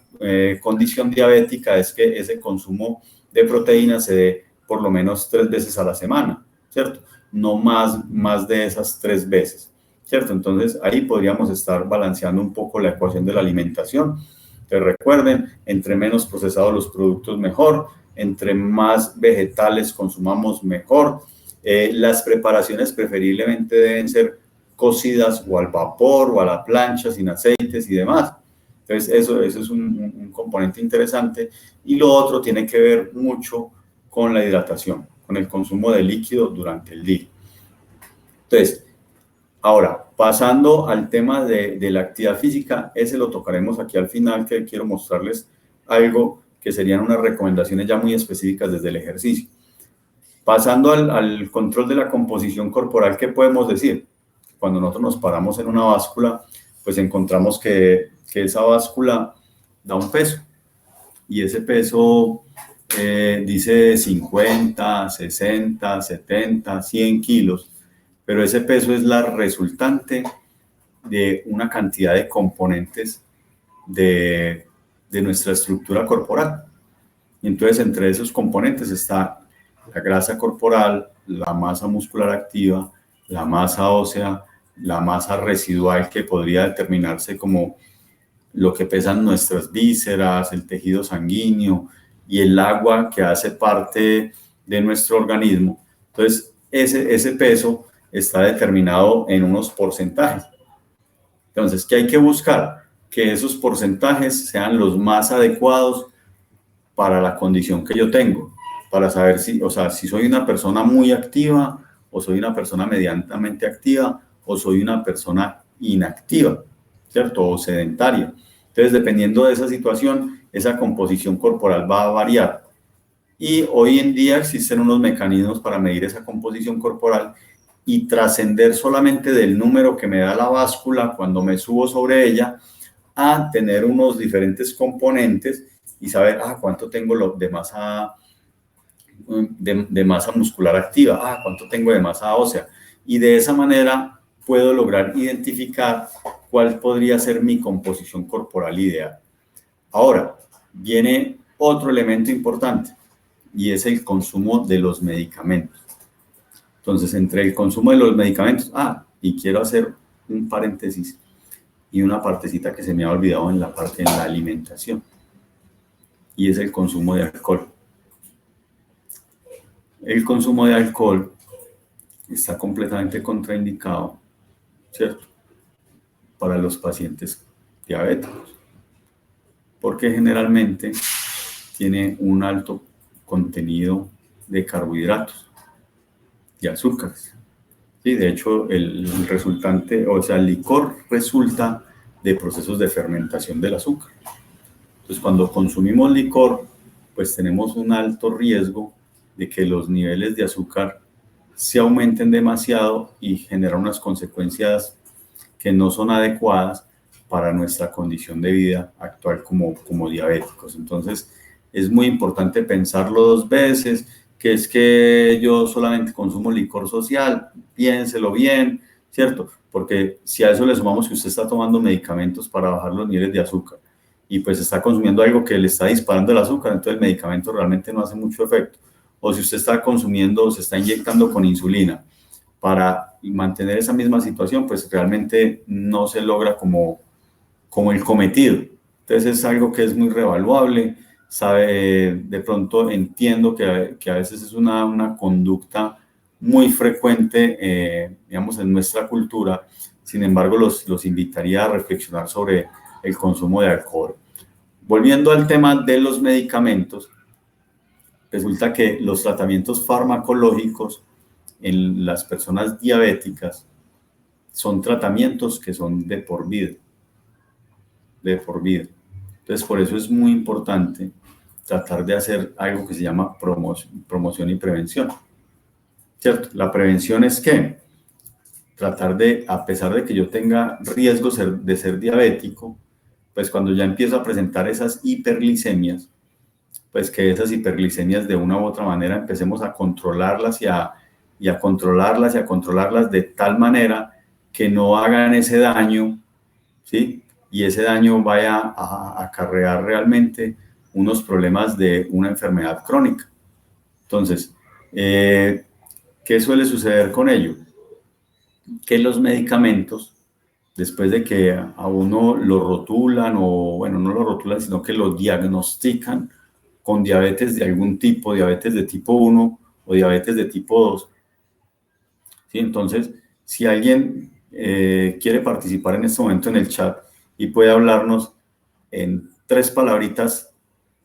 [SPEAKER 1] condición diabética es que ese consumo de proteínas se dé por lo menos 3 veces a la semana, ¿cierto? No más de esas 3 veces, ¿cierto? Entonces ahí podríamos estar balanceando un poco la ecuación de la alimentación. Entonces recuerden, entre menos procesados los productos mejor, entre más vegetales consumamos mejor. Las preparaciones preferiblemente deben ser cocidas o al vapor o a la plancha sin aceites y demás. Entonces, eso es un componente interesante. Y lo otro tiene que ver mucho con la hidratación, con el consumo de líquido durante el día. Entonces, ahora, pasando al tema de la actividad física, ese lo tocaremos aquí al final, que quiero mostrarles algo que serían unas recomendaciones ya muy específicas desde el ejercicio. Pasando al control de la composición corporal, ¿qué podemos decir? Cuando nosotros nos paramos en una báscula, pues encontramos que esa báscula da un peso y ese peso dice 50, 60, 70, 100 kilos, pero ese peso es la resultante de una cantidad de componentes de nuestra estructura corporal. Y entonces entre esos componentes está la grasa corporal, la masa muscular activa, la masa ósea, la masa residual que podría determinarse como lo que pesan nuestras vísceras, el tejido sanguíneo y el agua que hace parte de nuestro organismo. Entonces, ese peso está determinado en unos porcentajes. Entonces, ¿qué hay que buscar? Que esos porcentajes sean los más adecuados para la condición que yo tengo, para saber si, o sea, si soy una persona muy activa o soy una persona medianamente activa o soy una persona inactiva, ¿cierto? O sedentaria. Entonces, dependiendo de esa situación, esa composición corporal va a variar. Y hoy en día existen unos mecanismos para medir esa composición corporal y trascender solamente del número que me da la báscula cuando me subo sobre ella a tener unos diferentes componentes y saber cuánto tengo de masa muscular activa, cuánto tengo de masa ósea. Y de esa manera puedo lograr identificar cuál podría ser mi composición corporal ideal. Ahora, viene otro elemento importante y es el consumo de los medicamentos. Entonces, entre el consumo de los medicamentos, y quiero hacer un paréntesis y una partecita que se me ha olvidado en la parte de la alimentación, y es el consumo de alcohol. El consumo de alcohol está completamente contraindicado, ¿cierto?, para los pacientes diabéticos, porque generalmente tiene un alto contenido de carbohidratos y azúcares. Sí, de hecho, el resultante, o sea, el licor resulta de procesos de fermentación del azúcar. Entonces, cuando consumimos licor, pues tenemos un alto riesgo de que los niveles de azúcar se aumenten demasiado y generan unas consecuencias que no son adecuadas para nuestra condición de vida actual como diabéticos. Entonces, es muy importante pensarlo dos veces, que es que yo solamente consumo licor social, piénselo bien, ¿cierto? Porque si a eso le sumamos que usted está tomando medicamentos para bajar los niveles de azúcar y pues está consumiendo algo que le está disparando el azúcar, entonces el medicamento realmente no hace mucho efecto. O si usted está consumiendo o se está inyectando con insulina para mantener esa misma situación, pues realmente no se logra como el cometido. Entonces es algo que es muy revaluable. De pronto entiendo que a veces es una conducta muy frecuente, digamos, en nuestra cultura. Sin embargo, los invitaría a reflexionar sobre el consumo de alcohol. Volviendo al tema de los medicamentos, resulta que los tratamientos farmacológicos en las personas diabéticas son tratamientos que son de por vida. De por vida. Entonces, por eso es muy importante tratar de hacer algo que se llama promoción y prevención, ¿cierto? La prevención es que tratar de, a pesar de que yo tenga riesgos de ser diabético, pues cuando ya empiezo a presentar esas hiperglicemias, pues que esas hiperglicemias de una u otra manera empecemos a controlarlas y a controlarlas de tal manera que no hagan ese daño, ¿sí? Y ese daño vaya a acarrear realmente unos problemas de una enfermedad crónica. Entonces, ¿qué suele suceder con ello? Que los medicamentos, después de que a uno lo rotulan, o bueno, no lo rotulan, sino que lo diagnostican con diabetes de algún tipo, diabetes de tipo 1 o diabetes de tipo 2, ¿sí? Entonces, si alguien quiere participar en este momento en el chat y puede hablarnos en 3 palabritas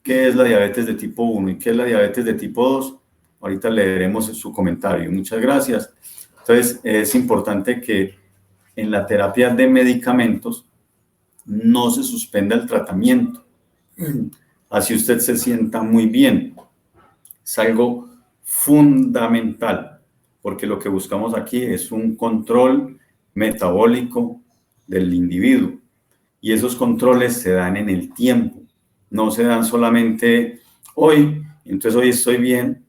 [SPEAKER 1] qué es la diabetes de tipo 1 y qué es la diabetes de tipo 2, ahorita leeremos su comentario. Muchas gracias. Entonces, es importante que en la terapia de medicamentos no se suspenda el tratamiento. Así usted se sienta muy bien. Es algo fundamental, porque lo que buscamos aquí es un control metabólico del individuo. Y esos controles se dan en el tiempo, no se dan solamente hoy, entonces hoy estoy bien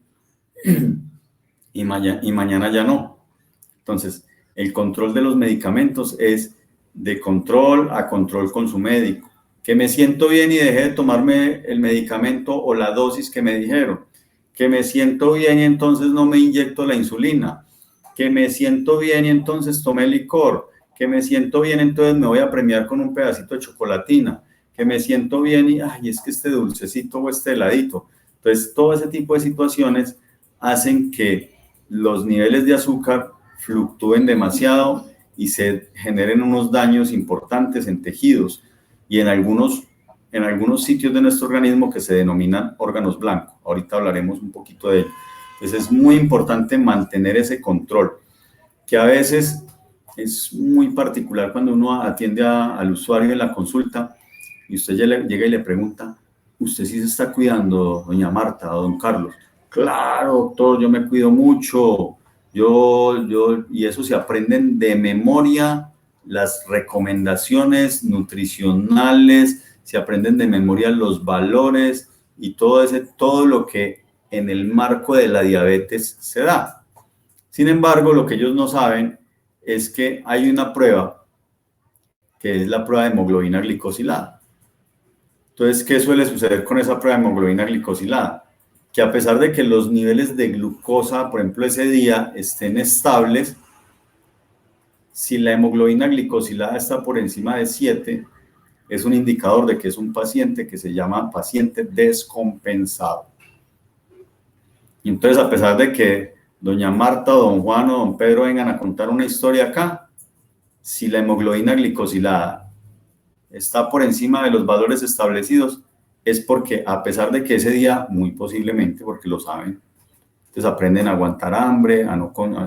[SPEAKER 1] y mañana ya no. Entonces, el control de los medicamentos es de control a control con su médico. Que me siento bien y dejé de tomarme el medicamento o la dosis que me dijeron. Que me siento bien y entonces no me inyecto la insulina. Que me siento bien y entonces tomé licor. Que me siento bien, entonces me voy a premiar con un pedacito de chocolatina. Que me siento bien y, es que este dulcecito o este heladito. Entonces, todo ese tipo de situaciones hacen que los niveles de azúcar fluctúen demasiado y se generen unos daños importantes en tejidos y en en algunos sitios de nuestro organismo que se denominan órganos blancos. Ahorita hablaremos un poquito de ello. Entonces es muy importante mantener ese control, que a veces es muy particular cuando uno atiende al usuario en la consulta y usted llega y le pregunta, ¿usted sí se está cuidando, doña Marta o don Carlos? Claro, doctor, yo me cuido mucho. Y eso se aprenden de memoria las recomendaciones nutricionales, se aprenden de memoria los valores y todo lo que en el marco de la diabetes se da. Sin embargo, lo que ellos no saben es que hay una prueba que es la prueba de hemoglobina glicosilada. Entonces, ¿qué suele suceder con esa prueba de hemoglobina glicosilada? Que a pesar de que los niveles de glucosa, por ejemplo, ese día estén estables, si la hemoglobina glicosilada está por encima de 7, es un indicador de que es un paciente que se llama paciente descompensado. Y entonces, a pesar de que doña Marta, don Juan o don Pedro vengan a contar una historia acá, si la hemoglobina glicosilada está por encima de los valores establecidos, es porque a pesar de que ese día, muy posiblemente, porque lo saben, entonces aprenden a aguantar hambre,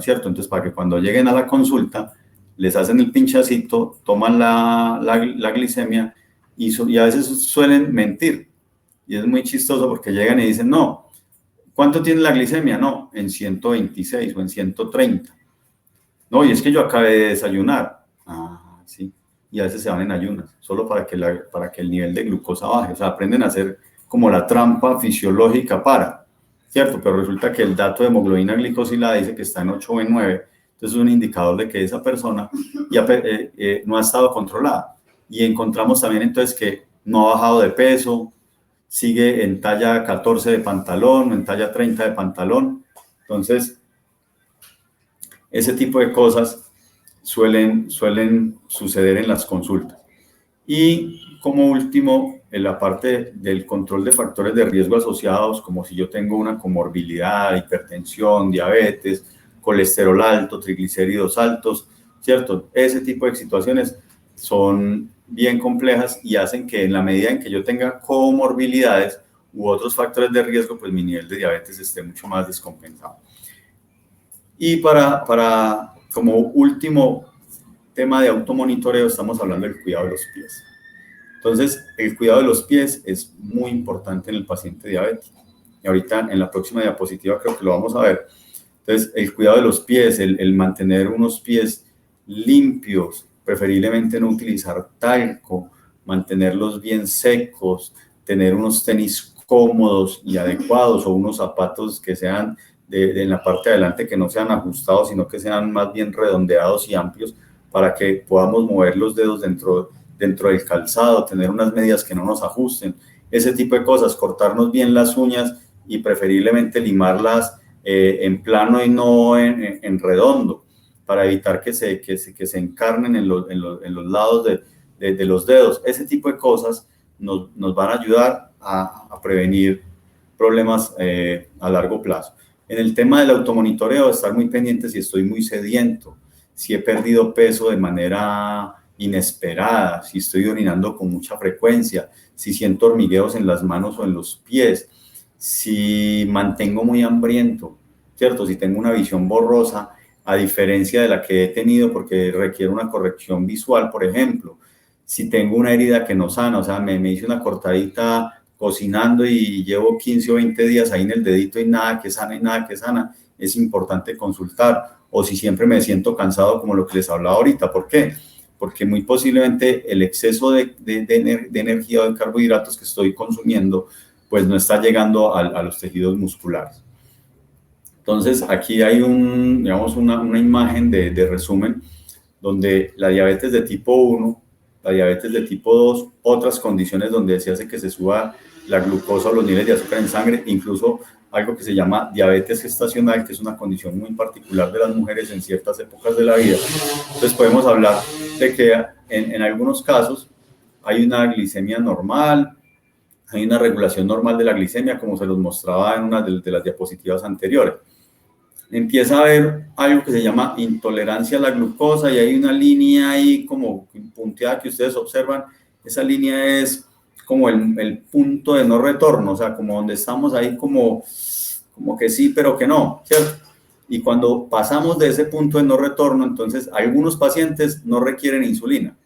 [SPEAKER 1] ¿cierto? Entonces, para que cuando lleguen a la consulta, les hacen el pinchacito, toman la glicemia y a veces suelen mentir. Y es muy chistoso porque llegan y dicen, no, ¿cuánto tiene la glicemia? No, en 126 o en 130. No, y es que yo acabé de desayunar. Ah, sí. Y a veces se van en ayunas, solo para que el nivel de glucosa baje. O sea, aprenden a hacer como la trampa fisiológica ¿cierto? Pero resulta que el dato de hemoglobina glicosilada dice que está en 8 o en 9. Entonces es un indicador de que esa persona ya no ha estado controlada. Y encontramos también entonces que no ha bajado de peso, sigue en talla 14 de pantalón o en talla 30 de pantalón. Entonces, ese tipo de cosas suelen suceder en las consultas. Y como último, en la parte del control de factores de riesgo asociados, como si yo tengo una comorbilidad, hipertensión, diabetes, colesterol alto, triglicéridos altos, ¿cierto? Ese tipo de situaciones son bien complejas y hacen que en la medida en que yo tenga comorbilidades u otros factores de riesgo, pues mi nivel de diabetes esté mucho más descompensado. Y como último tema de automonitoreo, estamos hablando del cuidado de los pies. Entonces, el cuidado de los pies es muy importante en el paciente diabético. Y ahorita en la próxima diapositiva creo que lo vamos a ver. Entonces, el cuidado de los pies, el mantener unos pies limpios, preferiblemente no utilizar talco, mantenerlos bien secos, tener unos tenis cómodos y adecuados o unos zapatos que sean en la parte de adelante que no sean ajustados, sino que sean más bien redondeados y amplios para que podamos mover los dedos dentro del calzado, tener unas medias que no nos ajusten, ese tipo de cosas, cortarnos bien las uñas y preferiblemente limarlas en plano y no en redondo, para evitar que se encarnen en los lados de los dedos. Ese tipo de cosas nos van a ayudar a prevenir problemas a largo plazo. En el tema del automonitoreo, estar muy pendiente si estoy muy sediento, si he perdido peso de manera inesperada, si estoy orinando con mucha frecuencia, si siento hormigueos en las manos o en los pies, si mantengo muy hambriento, ¿cierto? Si tengo una visión borrosa, a diferencia de la que he tenido porque requiere una corrección visual, por ejemplo. Si tengo una herida que no sana, o sea, me hice una cortadita cocinando y llevo 15 o 20 días ahí en el dedito y nada que sana y nada que sana, es importante consultar. O si siempre me siento cansado, como lo que les hablaba ahorita. ¿Por qué? Porque muy posiblemente el exceso de energía o de carbohidratos que estoy consumiendo, pues no está llegando a los tejidos musculares. Entonces, aquí hay una imagen de resumen donde la diabetes de tipo 1, la diabetes de tipo 2, otras condiciones donde se hace que se suba la glucosa o los niveles de azúcar en sangre, incluso algo que se llama diabetes gestacional, que es una condición muy particular de las mujeres en ciertas épocas de la vida. Entonces podemos hablar de que en algunos casos hay una glicemia normal, hay una regulación normal de la glicemia, como se los mostraba en una de las diapositivas anteriores. Empieza a haber algo que se llama intolerancia a la glucosa y hay una línea ahí como punteada que ustedes observan. Esa línea es como el punto de no retorno, o sea, como donde estamos ahí como que sí, pero que no, ¿cierto? Y cuando pasamos de ese punto de no retorno, entonces algunos pacientes no requieren insulina,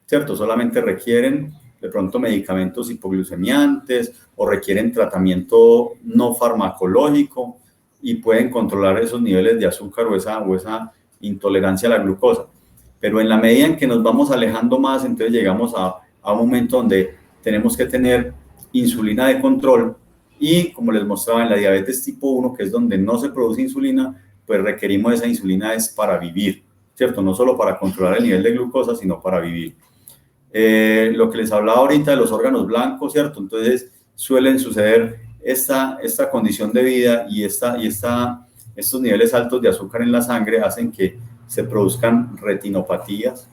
[SPEAKER 1] ¿cierto? Solamente requieren de pronto medicamentos hipoglucemiantes o requieren tratamiento no farmacológico y pueden controlar esos niveles de azúcar o esa intolerancia a la glucosa. Pero en la medida en que nos vamos alejando más, entonces llegamos a un momento donde tenemos que tener insulina de control y, como les mostraba, en la diabetes tipo 1, que es donde no se produce insulina, pues requerimos esa insulina es para vivir, ¿cierto? No solo para controlar el nivel de glucosa, sino para vivir. Lo que les hablaba ahorita de los órganos blancos, ¿cierto? Entonces suelen suceder esta condición de vida y estos niveles altos de azúcar en la sangre hacen que se produzcan retinopatías,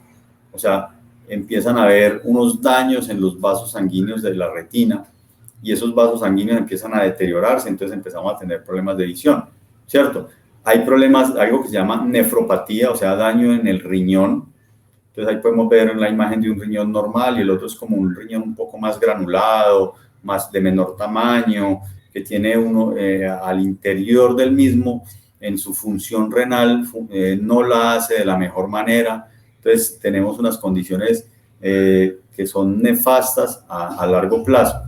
[SPEAKER 1] o sea, empiezan a haber unos daños en los vasos sanguíneos de la retina y esos vasos sanguíneos empiezan a deteriorarse, entonces empezamos a tener problemas de visión, ¿cierto? Hay problemas, algo que se llama nefropatía, o sea, daño en el riñón. Entonces ahí podemos ver la imagen de un riñón normal y el otro es como un riñón un poco más granulado, más de menor tamaño, que tiene uno al interior del mismo, en su función renal, no la hace de la mejor manera. Entonces tenemos unas condiciones que son nefastas a largo plazo.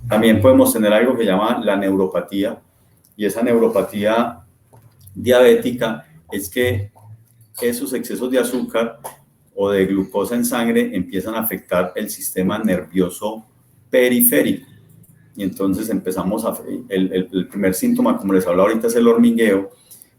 [SPEAKER 1] También podemos tener algo que llama la neuropatía, y esa neuropatía diabética es que esos excesos de azúcar o de glucosa en sangre empiezan a afectar el sistema nervioso periférico. Y entonces empezamos el primer síntoma, como les hablaba ahorita, es el hormigueo,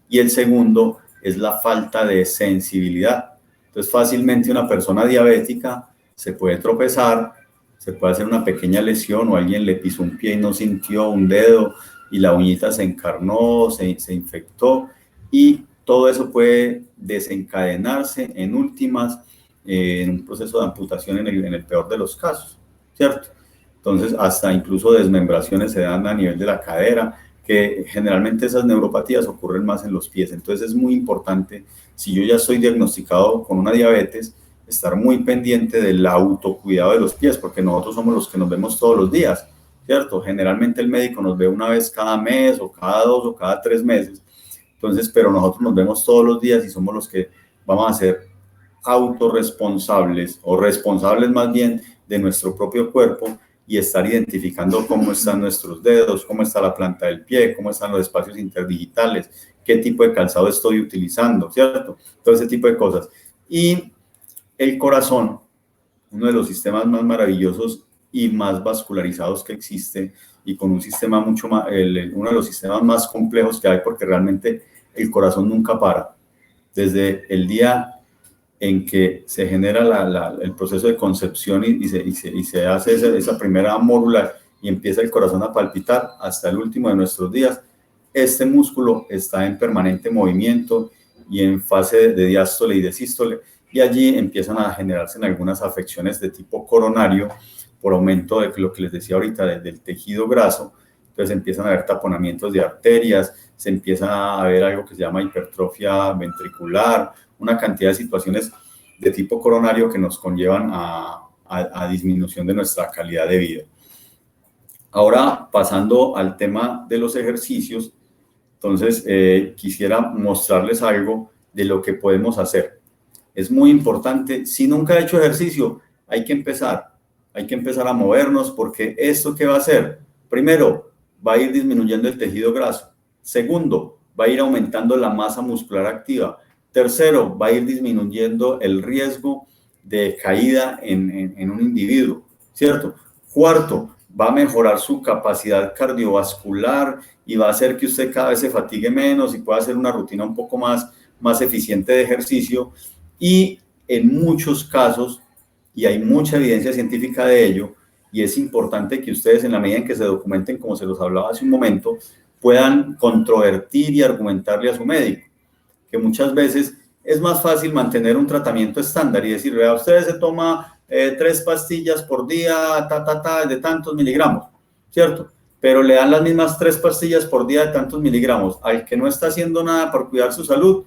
[SPEAKER 1] y el segundo es la falta de sensibilidad. Entonces fácilmente una persona diabética se puede tropezar, se puede hacer una pequeña lesión o alguien le pisó un pie y no sintió un dedo y la uñita se encarnó, se infectó, y todo eso puede desencadenarse en últimas en un proceso de amputación en el peor de los casos, ¿cierto? Entonces, hasta incluso desmembraciones se dan a nivel de la cadera, que generalmente esas neuropatías ocurren más en los pies. Entonces, es muy importante, si yo ya estoy diagnosticado con una diabetes, estar muy pendiente del autocuidado de los pies, porque nosotros somos los que nos vemos todos los días, ¿cierto? Generalmente el médico nos ve una vez cada mes, o cada 2, o cada 3 meses. Entonces, pero nosotros nos vemos todos los días y somos los que vamos a ser autorresponsables o responsables más bien de nuestro propio cuerpo y estar identificando cómo están nuestros dedos, cómo está la planta del pie, cómo están los espacios interdigitales, qué tipo de calzado estoy utilizando, ¿cierto? Todo ese tipo de cosas. Y el corazón, uno de los sistemas más maravillosos y más vascularizados que existe, y con un sistema mucho más, uno de los sistemas más complejos que hay, porque realmente el corazón nunca para. Desde el día en que se genera el proceso de concepción y se hace esa primera mórula y empieza el corazón a palpitar hasta el último de nuestros días, este músculo está en permanente movimiento y en fase de diástole y de sístole, y allí empiezan a generarse algunas afecciones de tipo coronario por aumento de lo que les decía ahorita del tejido graso. Entonces empiezan a haber taponamientos de arterias, se empieza a ver algo que se llama hipertrofia ventricular, una cantidad de situaciones de tipo coronario que nos conllevan a disminución de nuestra calidad de vida. Ahora, pasando al tema de los ejercicios, entonces quisiera mostrarles algo de lo que podemos hacer. Es muy importante, si nunca he hecho ejercicio, hay que empezar a movernos, porque ¿esto qué va a hacer? Primero, va a ir disminuyendo el tejido graso. Segundo, va a ir aumentando la masa muscular activa. Tercero, va a ir disminuyendo el riesgo de caída en un individuo, ¿cierto? Cuarto, va a mejorar su capacidad cardiovascular y va a hacer que usted cada vez se fatigue menos y pueda hacer una rutina un poco más eficiente de ejercicio. Y en muchos casos, y hay mucha evidencia científica de ello, y es importante que ustedes, en la medida en que se documenten, como se los hablaba hace un momento, puedan controvertir y argumentarle a su médico, que muchas veces es más fácil mantener un tratamiento estándar y decir, vea, usted se toma 3 pastillas por día, de tantos miligramos, ¿cierto? Pero le dan las mismas 3 pastillas por día de tantos miligramos al que no está haciendo nada por cuidar su salud,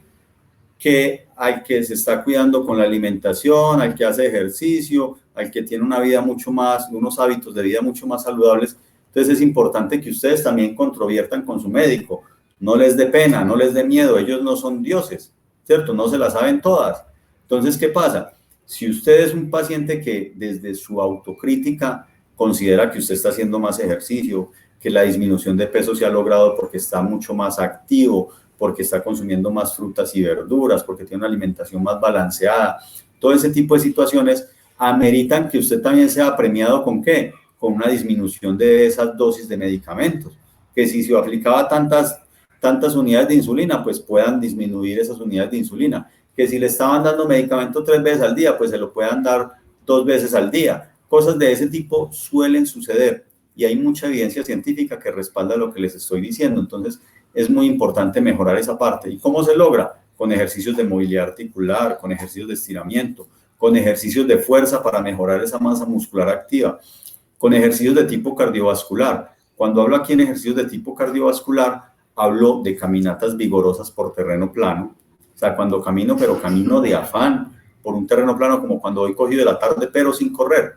[SPEAKER 1] que al que se está cuidando con la alimentación, al que hace ejercicio, al que tiene una vida mucho más, unos hábitos de vida mucho más saludables. Entonces es importante que ustedes también controviertan con su médico. No les dé pena, no les dé miedo, ellos no son dioses, ¿cierto? No se las saben todas. Entonces, ¿qué pasa? Si usted es un paciente que desde su autocrítica considera que usted está haciendo más ejercicio, que la disminución de peso se ha logrado porque está mucho más activo, porque está consumiendo más frutas y verduras, porque tiene una alimentación más balanceada, todo ese tipo de situaciones ameritan que usted también sea premiado ¿con qué? Con una disminución de esas dosis de medicamentos, que si se aplicaba tantas unidades de insulina, pues puedan disminuir esas unidades de insulina, que si le estaban dando medicamento 3 veces al día, pues se lo puedan dar 2 veces al día. Cosas de ese tipo suelen suceder y hay mucha evidencia científica que respalda lo que les estoy diciendo. Entonces, es muy importante mejorar esa parte. ¿Y cómo se logra? Con ejercicios de movilidad articular, con ejercicios de estiramiento, con ejercicios de fuerza para mejorar esa masa muscular activa, con ejercicios de tipo cardiovascular. Cuando hablo aquí en ejercicios de tipo cardiovascular, hablo de caminatas vigorosas por terreno plano. O sea, cuando camino, pero camino de afán por un terreno plano, como cuando voy cogido de la tarde, pero sin correr,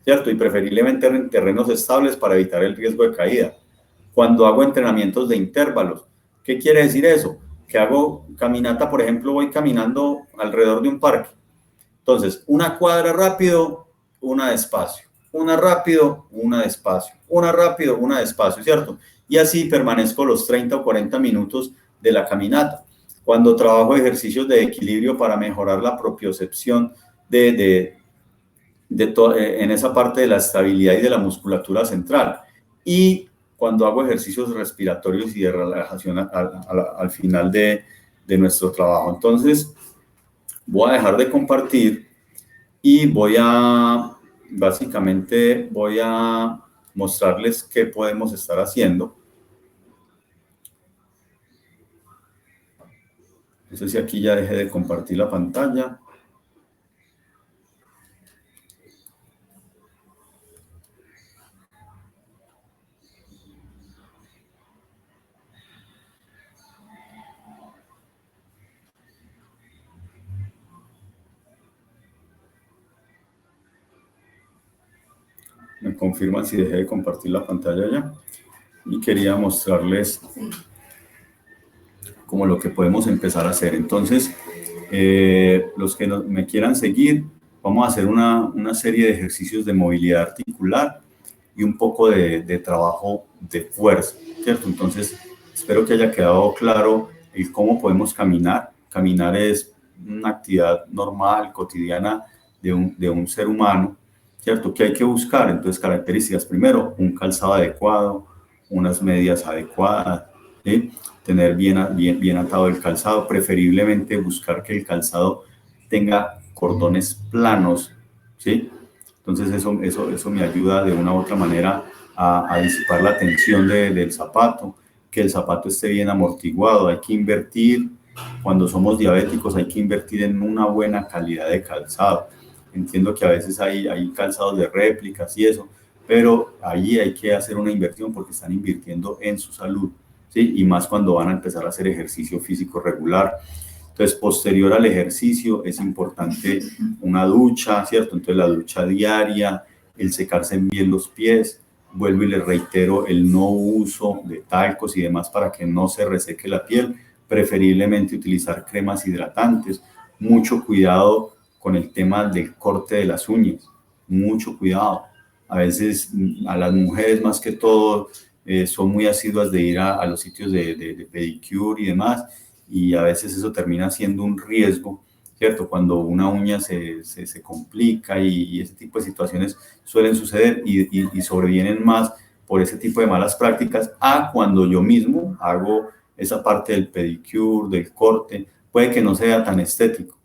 [SPEAKER 1] ¿cierto? Y preferiblemente en terrenos estables para evitar el riesgo de caída. Cuando hago entrenamientos de intervalos, ¿qué quiere decir eso? Que hago caminata, por ejemplo, voy caminando alrededor de un parque. Entonces, una cuadra rápido, una despacio, una rápido, una despacio, una rápido, una despacio, ¿cierto? Y así permanezco los 30 o 40 minutos de la caminata. Cuando trabajo ejercicios de equilibrio para mejorar la propiocepción en esa parte de la estabilidad y de la musculatura central. Y cuando hago ejercicios respiratorios y de relajación al final de nuestro trabajo. Entonces, voy a dejar de compartir y básicamente voy a mostrarles qué podemos estar haciendo. No sé si aquí ya dejé de compartir la pantalla. Me confirman si dejé de compartir la pantalla ya. Y quería mostrarles como lo que podemos empezar a hacer. Entonces, los que me quieran seguir, vamos a hacer una serie de ejercicios de movilidad articular y un poco de trabajo de fuerza, ¿cierto? Entonces, espero que haya quedado claro el cómo podemos caminar. Caminar es una actividad normal, cotidiana de un ser humano, ¿cierto? ¿Qué hay que buscar? Entonces, características. Primero, un calzado adecuado, unas medias adecuadas, ¿sí? Tener bien atado el calzado, preferiblemente buscar que el calzado tenga cordones planos, ¿sí? Entonces eso me ayuda de una u otra manera a disipar la tensión del zapato, que el zapato esté bien amortiguado. Hay que invertir, cuando somos diabéticos, hay que invertir en una buena calidad de calzado. Entiendo que a veces hay calzados de réplicas y eso, pero ahí hay que hacer una inversión porque están invirtiendo en su salud, ¿sí? Y más cuando van a empezar a hacer ejercicio físico regular. Entonces, posterior al ejercicio es importante una ducha, ¿cierto? Entonces, la ducha diaria, el secarse bien los pies. Vuelvo y les reitero el no uso de talcos y demás para que no se reseque la piel. Preferiblemente utilizar cremas hidratantes. Mucho cuidado con el tema del corte de las uñas. Mucho cuidado. A veces a las mujeres más que todo son muy asiduas de ir a los sitios de pedicure y demás, y a veces eso termina siendo un riesgo, ¿cierto? Cuando una uña se complica y ese tipo de situaciones suelen suceder y sobrevienen más por ese tipo de malas prácticas a cuando yo mismo hago esa parte del pedicure, del corte. Puede que no sea tan estético,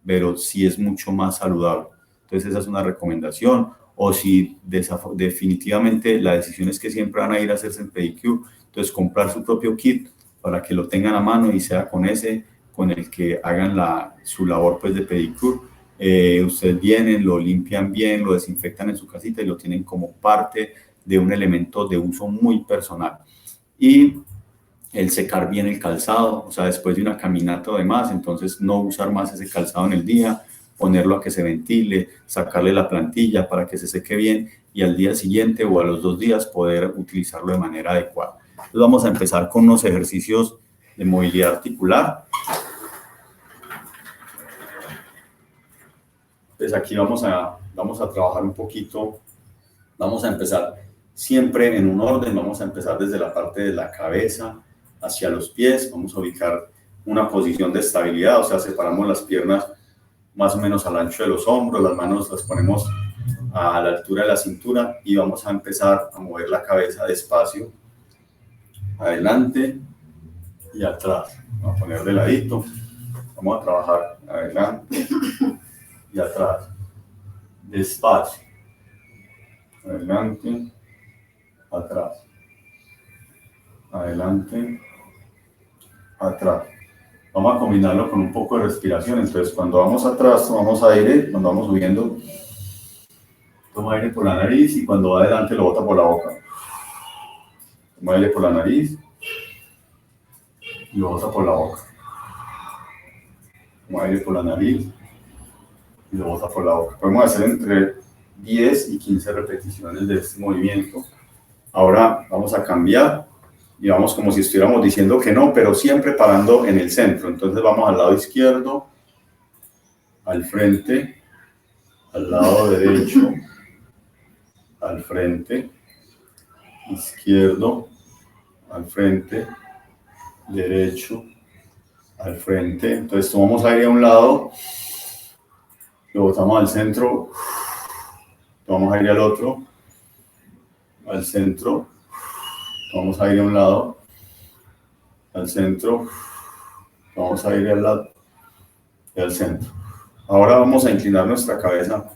[SPEAKER 1] pero sí es mucho más saludable. Entonces esa es una recomendación. O si definitivamente la decisión es que siempre van a ir a hacerse el pedicure, entonces comprar su propio kit para que lo tengan a mano y sea con ese, con el que hagan su labor pues de pedicure. Ustedes vienen, lo limpian bien, lo desinfectan en su casita y lo tienen como parte de un elemento de uso muy personal. Y el secar bien el calzado, o sea, después de una caminata o demás, entonces no usar más ese calzado en el día, ponerlo a que se ventile, sacarle la plantilla para que se seque bien y al día siguiente o a los 2 días poder utilizarlo de manera adecuada. Entonces vamos a empezar con unos ejercicios de movilidad articular. Entonces aquí vamos a trabajar un poquito, vamos a empezar siempre en un orden, vamos a empezar desde la parte de la cabeza hacia los pies, vamos a ubicar una posición de estabilidad, o sea, separamos las piernas más o menos al ancho de los hombros, las manos las ponemos a la altura de la cintura y vamos a empezar a mover la cabeza despacio, adelante y atrás. Vamos a poner de ladito, vamos a trabajar adelante y atrás, despacio, adelante, atrás, adelante, atrás. Vamos a combinarlo con un poco de respiración. Entonces, cuando vamos atrás, tomamos aire, cuando vamos subiendo, toma aire por la nariz y cuando va adelante lo bota por la boca. Toma aire por la nariz y lo bota por la boca. Toma aire por la nariz y lo bota por la boca. Podemos hacer entre 10 y 15 repeticiones de este movimiento. Ahora vamos a cambiar y vamos como si estuviéramos diciendo que no, pero siempre parando en el centro. Entonces vamos al lado izquierdo, al frente, al lado derecho, al frente, izquierdo, al frente, derecho, al frente. Entonces tomamos aire a un lado, lo botamos al centro, tomamos aire al otro, al centro, tomamos aire a un lado, al centro, tomamos aire al lado y al centro. Ahora vamos a inclinar nuestra cabeza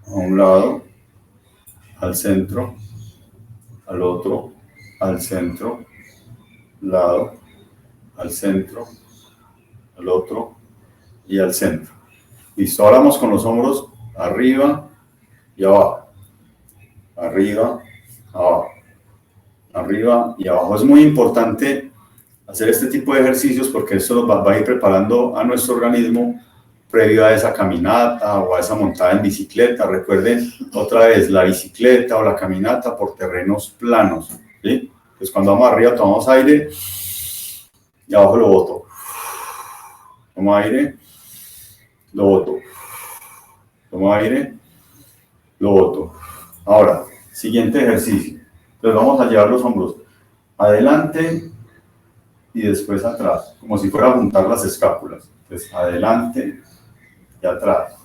[SPEAKER 1] a un lado, al centro, al otro, al centro, lado, al centro, al otro y al centro. Listo, ahora vamos con los hombros arriba y abajo, arriba, abajo, arriba y abajo. Es muy importante hacer este tipo de ejercicios porque esto nos va a ir preparando a nuestro organismo previo a esa caminata o a esa montada en bicicleta. Recuerden otra vez, la bicicleta o la caminata por terrenos planos, ¿sí? Entonces cuando vamos arriba tomamos aire y abajo lo boto. Tomo aire, lo boto. Tomo aire, lo boto. Ahora, siguiente ejercicio. Entonces vamos a llevar los hombros adelante y después atrás, como si fuera a juntar las escápulas. Entonces adelante y atrás.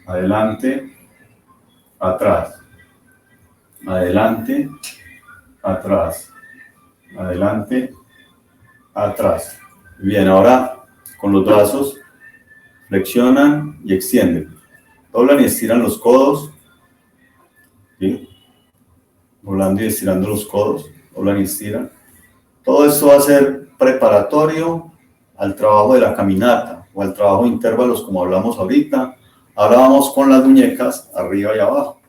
[SPEAKER 1] Adelante, atrás. Adelante, atrás. Adelante, atrás. Bien, ahora con los brazos flexionan y extienden. Doblan y estiran los codos. ¿Sí? Doblando y estirando los codos. Doblan y estiran. Todo esto va a ser preparatorio al trabajo de la caminata o al trabajo de intervalos como hablamos ahorita. Ahora vamos con las muñecas arriba y abajo.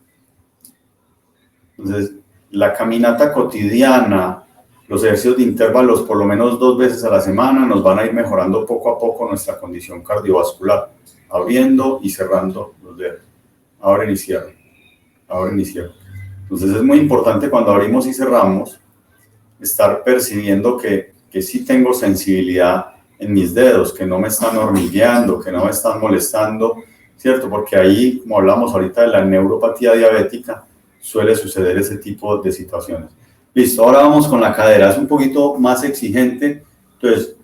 [SPEAKER 1] Entonces, la caminata cotidiana, los ejercicios de intervalos por lo menos 2 veces a la semana nos van a ir mejorando poco a poco nuestra condición cardiovascular, abriendo y cerrando los dedos. Abren y cierran. Abren y cierran. Entonces es muy importante cuando abrimos y cerramos estar percibiendo que sí tengo sensibilidad en mis dedos, que no me están hormigueando, que no me están molestando, ¿cierto? Porque ahí, como hablamos ahorita de la neuropatía diabética, suele suceder ese tipo de situaciones. Listo, ahora vamos con la cadera, es un poquito más exigente, entonces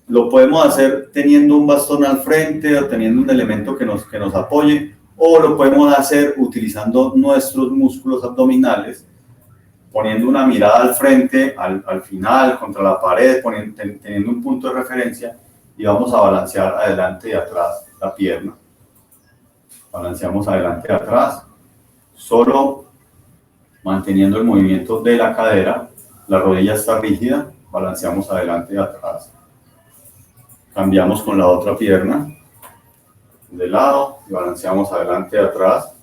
[SPEAKER 1] lo podemos hacer teniendo un bastón al frente o teniendo un elemento que nos apoye, o lo podemos hacer utilizando nuestros músculos abdominales, poniendo una mirada al frente, al final, contra la pared, teniendo un punto de referencia y vamos a balancear adelante y atrás la pierna. Balanceamos adelante y atrás, solo manteniendo el movimiento de la cadera, la rodilla está rígida, balanceamos adelante y atrás. Cambiamos con la otra pierna, de lado, y balanceamos adelante y atrás.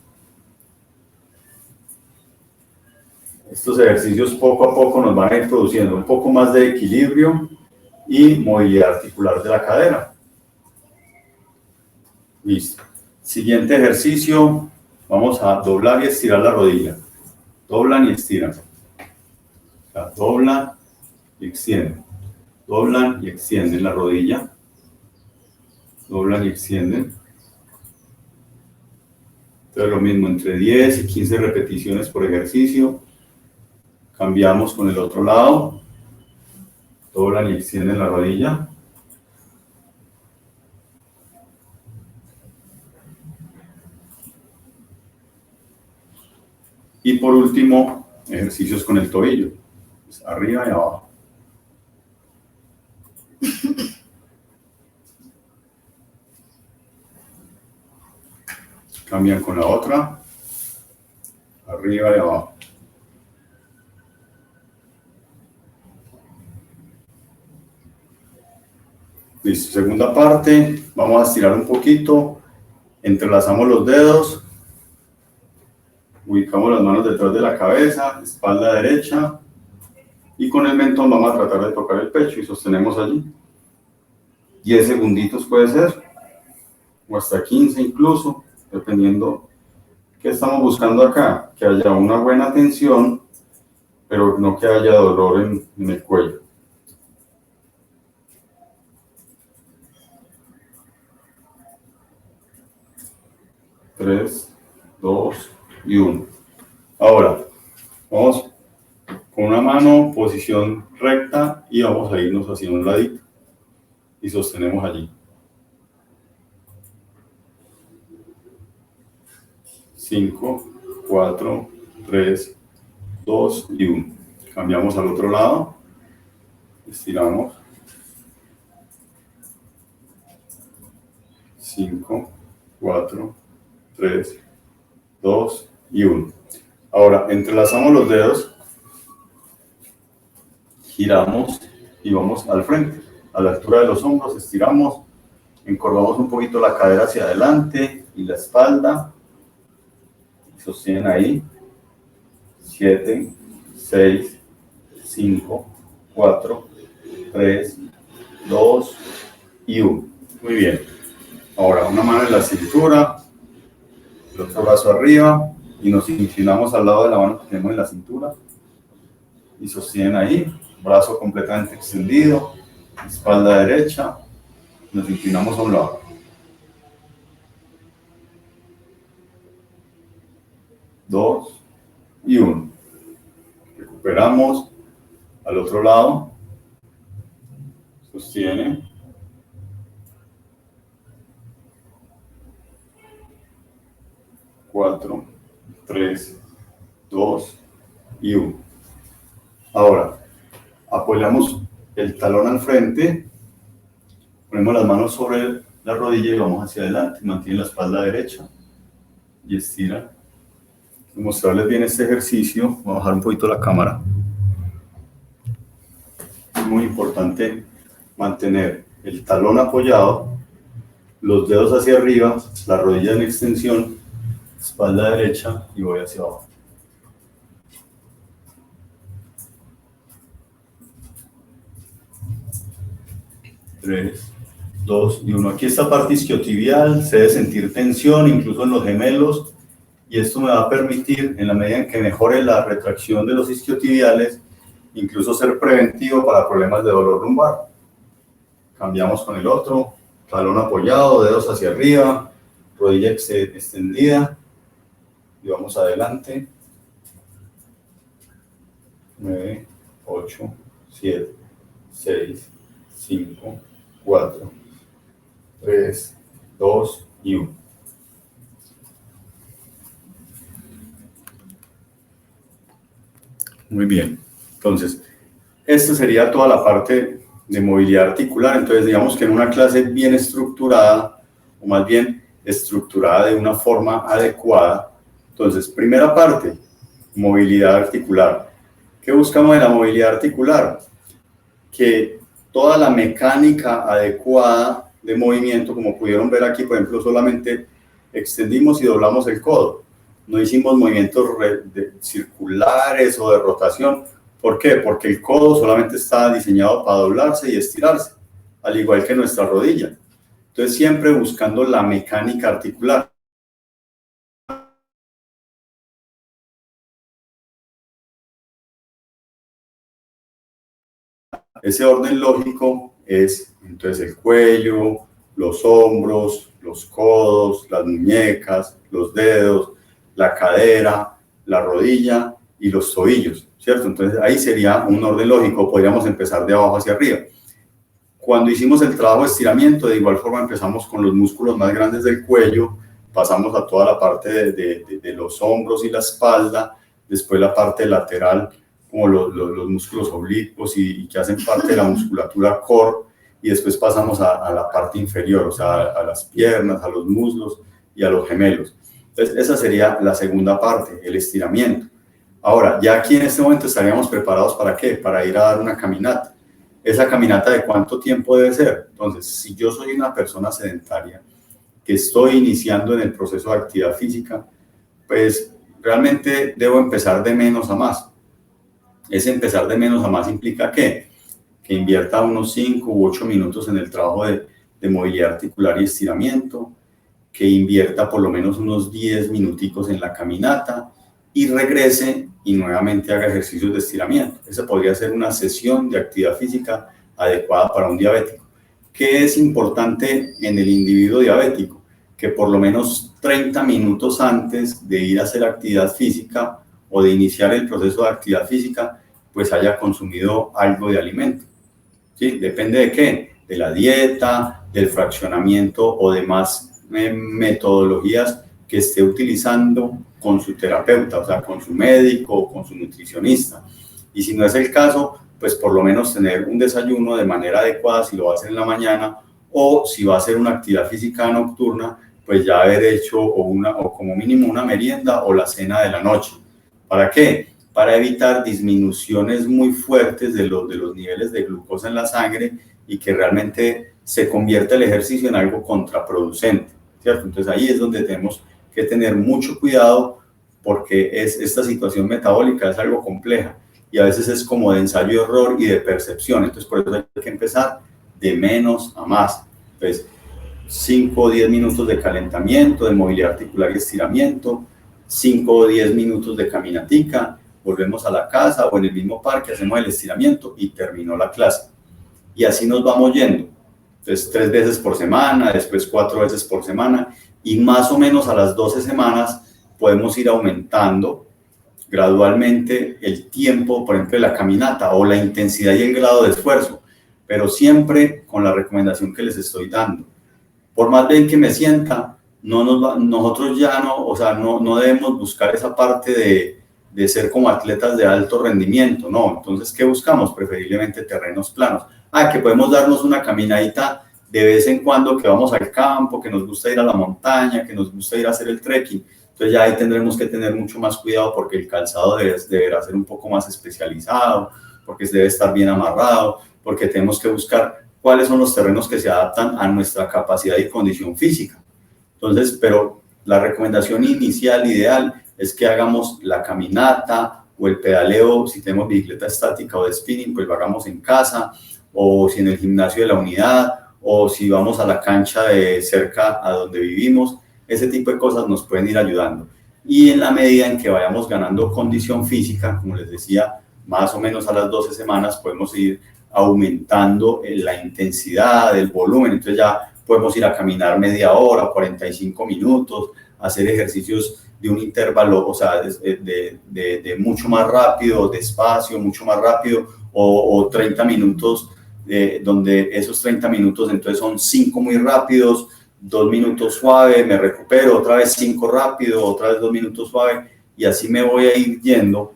[SPEAKER 1] Estos ejercicios poco a poco nos van a ir produciendo un poco más de equilibrio y movilidad articular de la cadera. Listo. Siguiente ejercicio, vamos a doblar y estirar la rodilla. Doblan y estiran. O sea, doblan y extienden. Doblan y extienden la rodilla. Doblan y extienden. Entonces lo mismo, entre 10 y 15 repeticiones por ejercicio. Cambiamos con el otro lado. Doblan y extienden la rodilla. Y por último, ejercicios con el tobillo. Pues arriba y abajo. Cambian con la otra. Arriba y abajo. Listo, segunda parte. Vamos a estirar un poquito. Entrelazamos los dedos. Ubicamos las manos detrás de la cabeza, espalda derecha. Y con el mentón vamos a tratar de tocar el pecho y sostenemos allí. 10 segunditos puede ser. O hasta 15 incluso, dependiendo qué estamos buscando acá. Que haya una buena tensión, pero no que haya dolor en el cuello. Tres, 2 y 1. Ahora, vamos con una mano, posición recta, y vamos a irnos hacia un ladito. Y sostenemos allí. 5, 4, 3, 2 y 1. Cambiamos al otro lado. Estiramos. 5, 4, 3, 2 y 1. Ahora, entrelazamos los dedos, giramos y vamos al frente, a la altura de los hombros, estiramos, encorvamos un poquito la cadera hacia adelante y la espalda, sostienen ahí, 7, 6, 5, 4, 3, 2 y 1. Muy bien. Ahora, una mano en la cintura, el otro brazo arriba, y nos inclinamos al lado de la mano que tenemos en la cintura, y sostienen ahí, brazo completamente extendido, espalda derecha, nos inclinamos a un lado. 2 y 1. Recuperamos al otro lado, sostiene. 4, 3, 2 y 1. Ahora, apoyamos el talón al frente, ponemos las manos sobre la rodilla y vamos hacia adelante. Mantiene la espalda derecha y estira. Para mostrarles bien este ejercicio, voy a bajar un poquito la cámara. Es muy importante mantener el talón apoyado, los dedos hacia arriba, la rodilla en extensión, espalda derecha y voy hacia abajo. 3, 2 y 1. Aquí esta parte isquiotibial, se debe sentir tensión, incluso en los gemelos, y esto me va a permitir, en la medida en que mejore la retracción de los isquiotibiales, incluso ser preventivo para problemas de dolor lumbar. Cambiamos con el otro, talón apoyado, dedos hacia arriba, rodilla extendida, y vamos adelante. 9, 8, 7, 6, 5, 4, 3, 2 y 1. Muy bien. Entonces, esta sería toda la parte de movilidad articular. Entonces, digamos que en una clase bien estructurada, o más bien estructurada de una forma adecuada. Entonces, primera parte, movilidad articular. ¿Qué buscamos en la movilidad articular? Que toda la mecánica adecuada de movimiento, como pudieron ver aquí, por ejemplo, solamente extendimos y doblamos el codo. no hicimos movimientos circulares o de rotación. ¿Por qué? Porque el codo solamente está diseñado para doblarse y estirarse, al igual que nuestra rodilla. Entonces, siempre buscando la mecánica articular. Ese orden lógico es entonces el cuello, los hombros, los codos, las muñecas, los dedos, la cadera, la rodilla y los tobillos, ¿cierto? Entonces ahí sería un orden lógico, podríamos empezar de abajo hacia arriba. Cuando hicimos el trabajo de estiramiento, de igual forma empezamos con los músculos más grandes del cuello, pasamos a toda la parte de los hombros y la espalda, después la parte lateral, como los músculos oblicuos y que hacen parte de la musculatura core, y después pasamos a la parte inferior, o sea, a las piernas, a los muslos y a los gemelos. Entonces, esa sería la segunda parte, el estiramiento. Ahora, ya aquí en este momento estaríamos preparados ¿para qué? Para ir a dar una caminata. ¿Esa caminata de cuánto tiempo debe ser? Entonces, si yo soy una persona sedentaria que estoy iniciando en el proceso de actividad física, pues realmente debo empezar de menos a más. Ese empezar de menos a más implica ¿qué? Que invierta unos 5 u 8 minutos en el trabajo de movilidad articular y estiramiento, que invierta por lo menos unos 10 minuticos en la caminata y regrese y nuevamente haga ejercicios de estiramiento. Esa podría ser una sesión de actividad física adecuada para un diabético. ¿Qué es importante en el individuo diabético? Que por lo menos 30 minutos antes de ir a hacer actividad física o de iniciar el proceso de actividad física, pues haya consumido algo de alimento. ¿Sí? Depende de qué, de la dieta, del fraccionamiento o demás metodologías que esté utilizando con su terapeuta, o sea, con su médico o con su nutricionista. Y si no es el caso, pues por lo menos tener un desayuno de manera adecuada si lo va a hacer en la mañana, o si va a hacer una actividad física nocturna, pues ya haber hecho o como mínimo una merienda o la cena de la noche. ¿Para qué? Para evitar disminuciones muy fuertes de los niveles de glucosa en la sangre y que realmente se convierta el ejercicio en algo contraproducente, ¿cierto? Entonces ahí es donde tenemos que tener mucho cuidado, porque esta situación metabólica es algo compleja y a veces es como de ensayo y error y de percepción. Entonces por eso hay que empezar de menos a más. Entonces 5 o 10 minutos de calentamiento, de movilidad articular y estiramiento, 5 o 10 minutos de caminatica, volvemos a la casa o en el mismo parque, hacemos el estiramiento y terminó la clase. Y así nos vamos yendo. Entonces 3 veces por semana, después 4 veces por semana, y más o menos a las 12 semanas podemos ir aumentando gradualmente el tiempo, por ejemplo, de la caminata o la intensidad y el grado de esfuerzo, pero siempre con la recomendación que les estoy dando. Por más bien que me sienta, nosotros ya no, o sea, no debemos buscar esa parte de ser como atletas de alto rendimiento, no. Entonces, ¿qué buscamos? Preferiblemente terrenos planos. Que podemos darnos una caminadita de vez en cuando, que vamos al campo, que nos gusta ir a la montaña, que nos gusta ir a hacer el trekking. Entonces ya ahí tendremos que tener mucho más cuidado, porque el calzado deberá ser un poco más especializado, porque debe estar bien amarrado, porque tenemos que buscar cuáles son los terrenos que se adaptan a nuestra capacidad y condición física. Entonces, pero la recomendación inicial, ideal, es que hagamos la caminata o el pedaleo, si tenemos bicicleta estática o de spinning, pues lo hagamos en casa, o si en el gimnasio de la unidad, o si vamos a la cancha de cerca a donde vivimos. Ese tipo de cosas nos pueden ir ayudando. Y en la medida en que vayamos ganando condición física, como les decía, más o menos a las 12 semanas podemos ir aumentando la intensidad, el volumen. Entonces ya podemos ir a caminar media hora, 45 minutos, hacer ejercicios de un intervalo, o sea, de mucho más rápido, despacio, mucho más rápido, o 30 minutos, donde esos 30 minutos entonces son 5 muy rápidos, 2 minutos suave, me recupero, otra vez 5 rápido, otra vez 2 minutos suave, y así me voy a ir yendo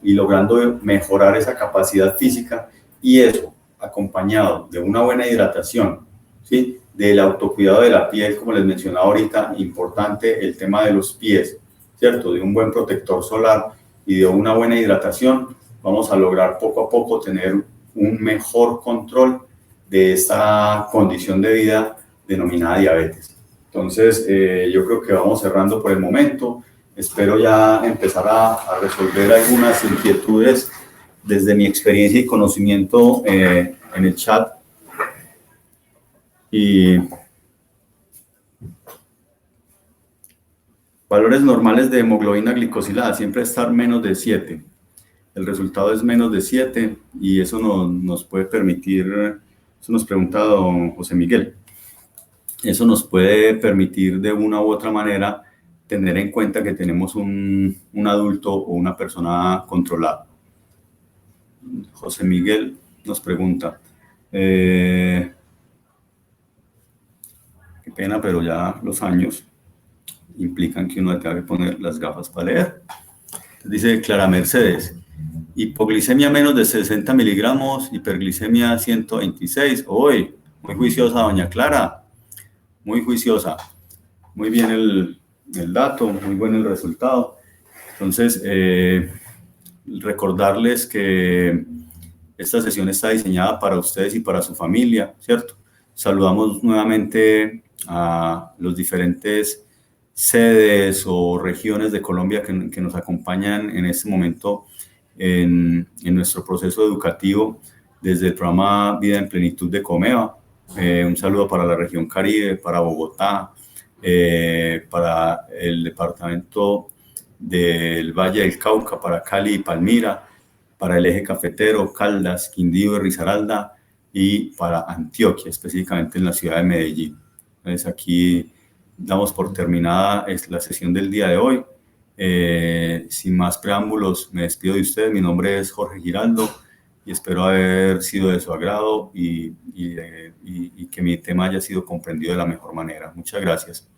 [SPEAKER 1] y logrando mejorar esa capacidad física, y eso acompañado de una buena hidratación, ¿sí? Del autocuidado de la piel, como les mencionaba ahorita, importante el tema de los pies, ¿cierto? De un buen protector solar y de una buena hidratación, vamos a lograr poco a poco tener un mejor control de esta condición de vida denominada diabetes. Entonces, yo creo que vamos cerrando por el momento. espero ya empezar a resolver algunas inquietudes desde mi experiencia y conocimiento en el chat. Y valores normales de hemoglobina glicosilada, siempre estar menos de 7. El resultado es menos de 7 y eso nos puede permitir, eso nos pregunta don José Miguel, eso nos puede permitir de una u otra manera tener en cuenta que tenemos un adulto o una persona controlada. José Miguel nos pregunta, qué pena, pero ya los años implican que uno tenga que poner las gafas para leer. Dice Clara Mercedes, hipoglicemia menos de 60 miligramos, hiperglicemia 126. Hoy, muy juiciosa doña Clara, muy juiciosa. Muy bien el dato, muy bueno el resultado. Entonces, recordarles que esta sesión está diseñada para ustedes y para su familia, ¿cierto? Saludamos nuevamente a los diferentes sedes o regiones de Colombia que nos acompañan en este momento en nuestro proceso educativo desde el programa Vida en Plenitud de Comeva. Un saludo para la región Caribe, para Bogotá, para el departamento del Valle del Cauca, para Cali y Palmira, para el eje cafetero, Caldas, Quindío y Risaralda, y para Antioquia, específicamente en la ciudad de Medellín. Entonces aquí damos por terminada la sesión del día de hoy. Sin más preámbulos, me despido de ustedes. Mi nombre es Jorge Giraldo y espero haber sido de su agrado y que mi tema haya sido comprendido de la mejor manera. Muchas gracias.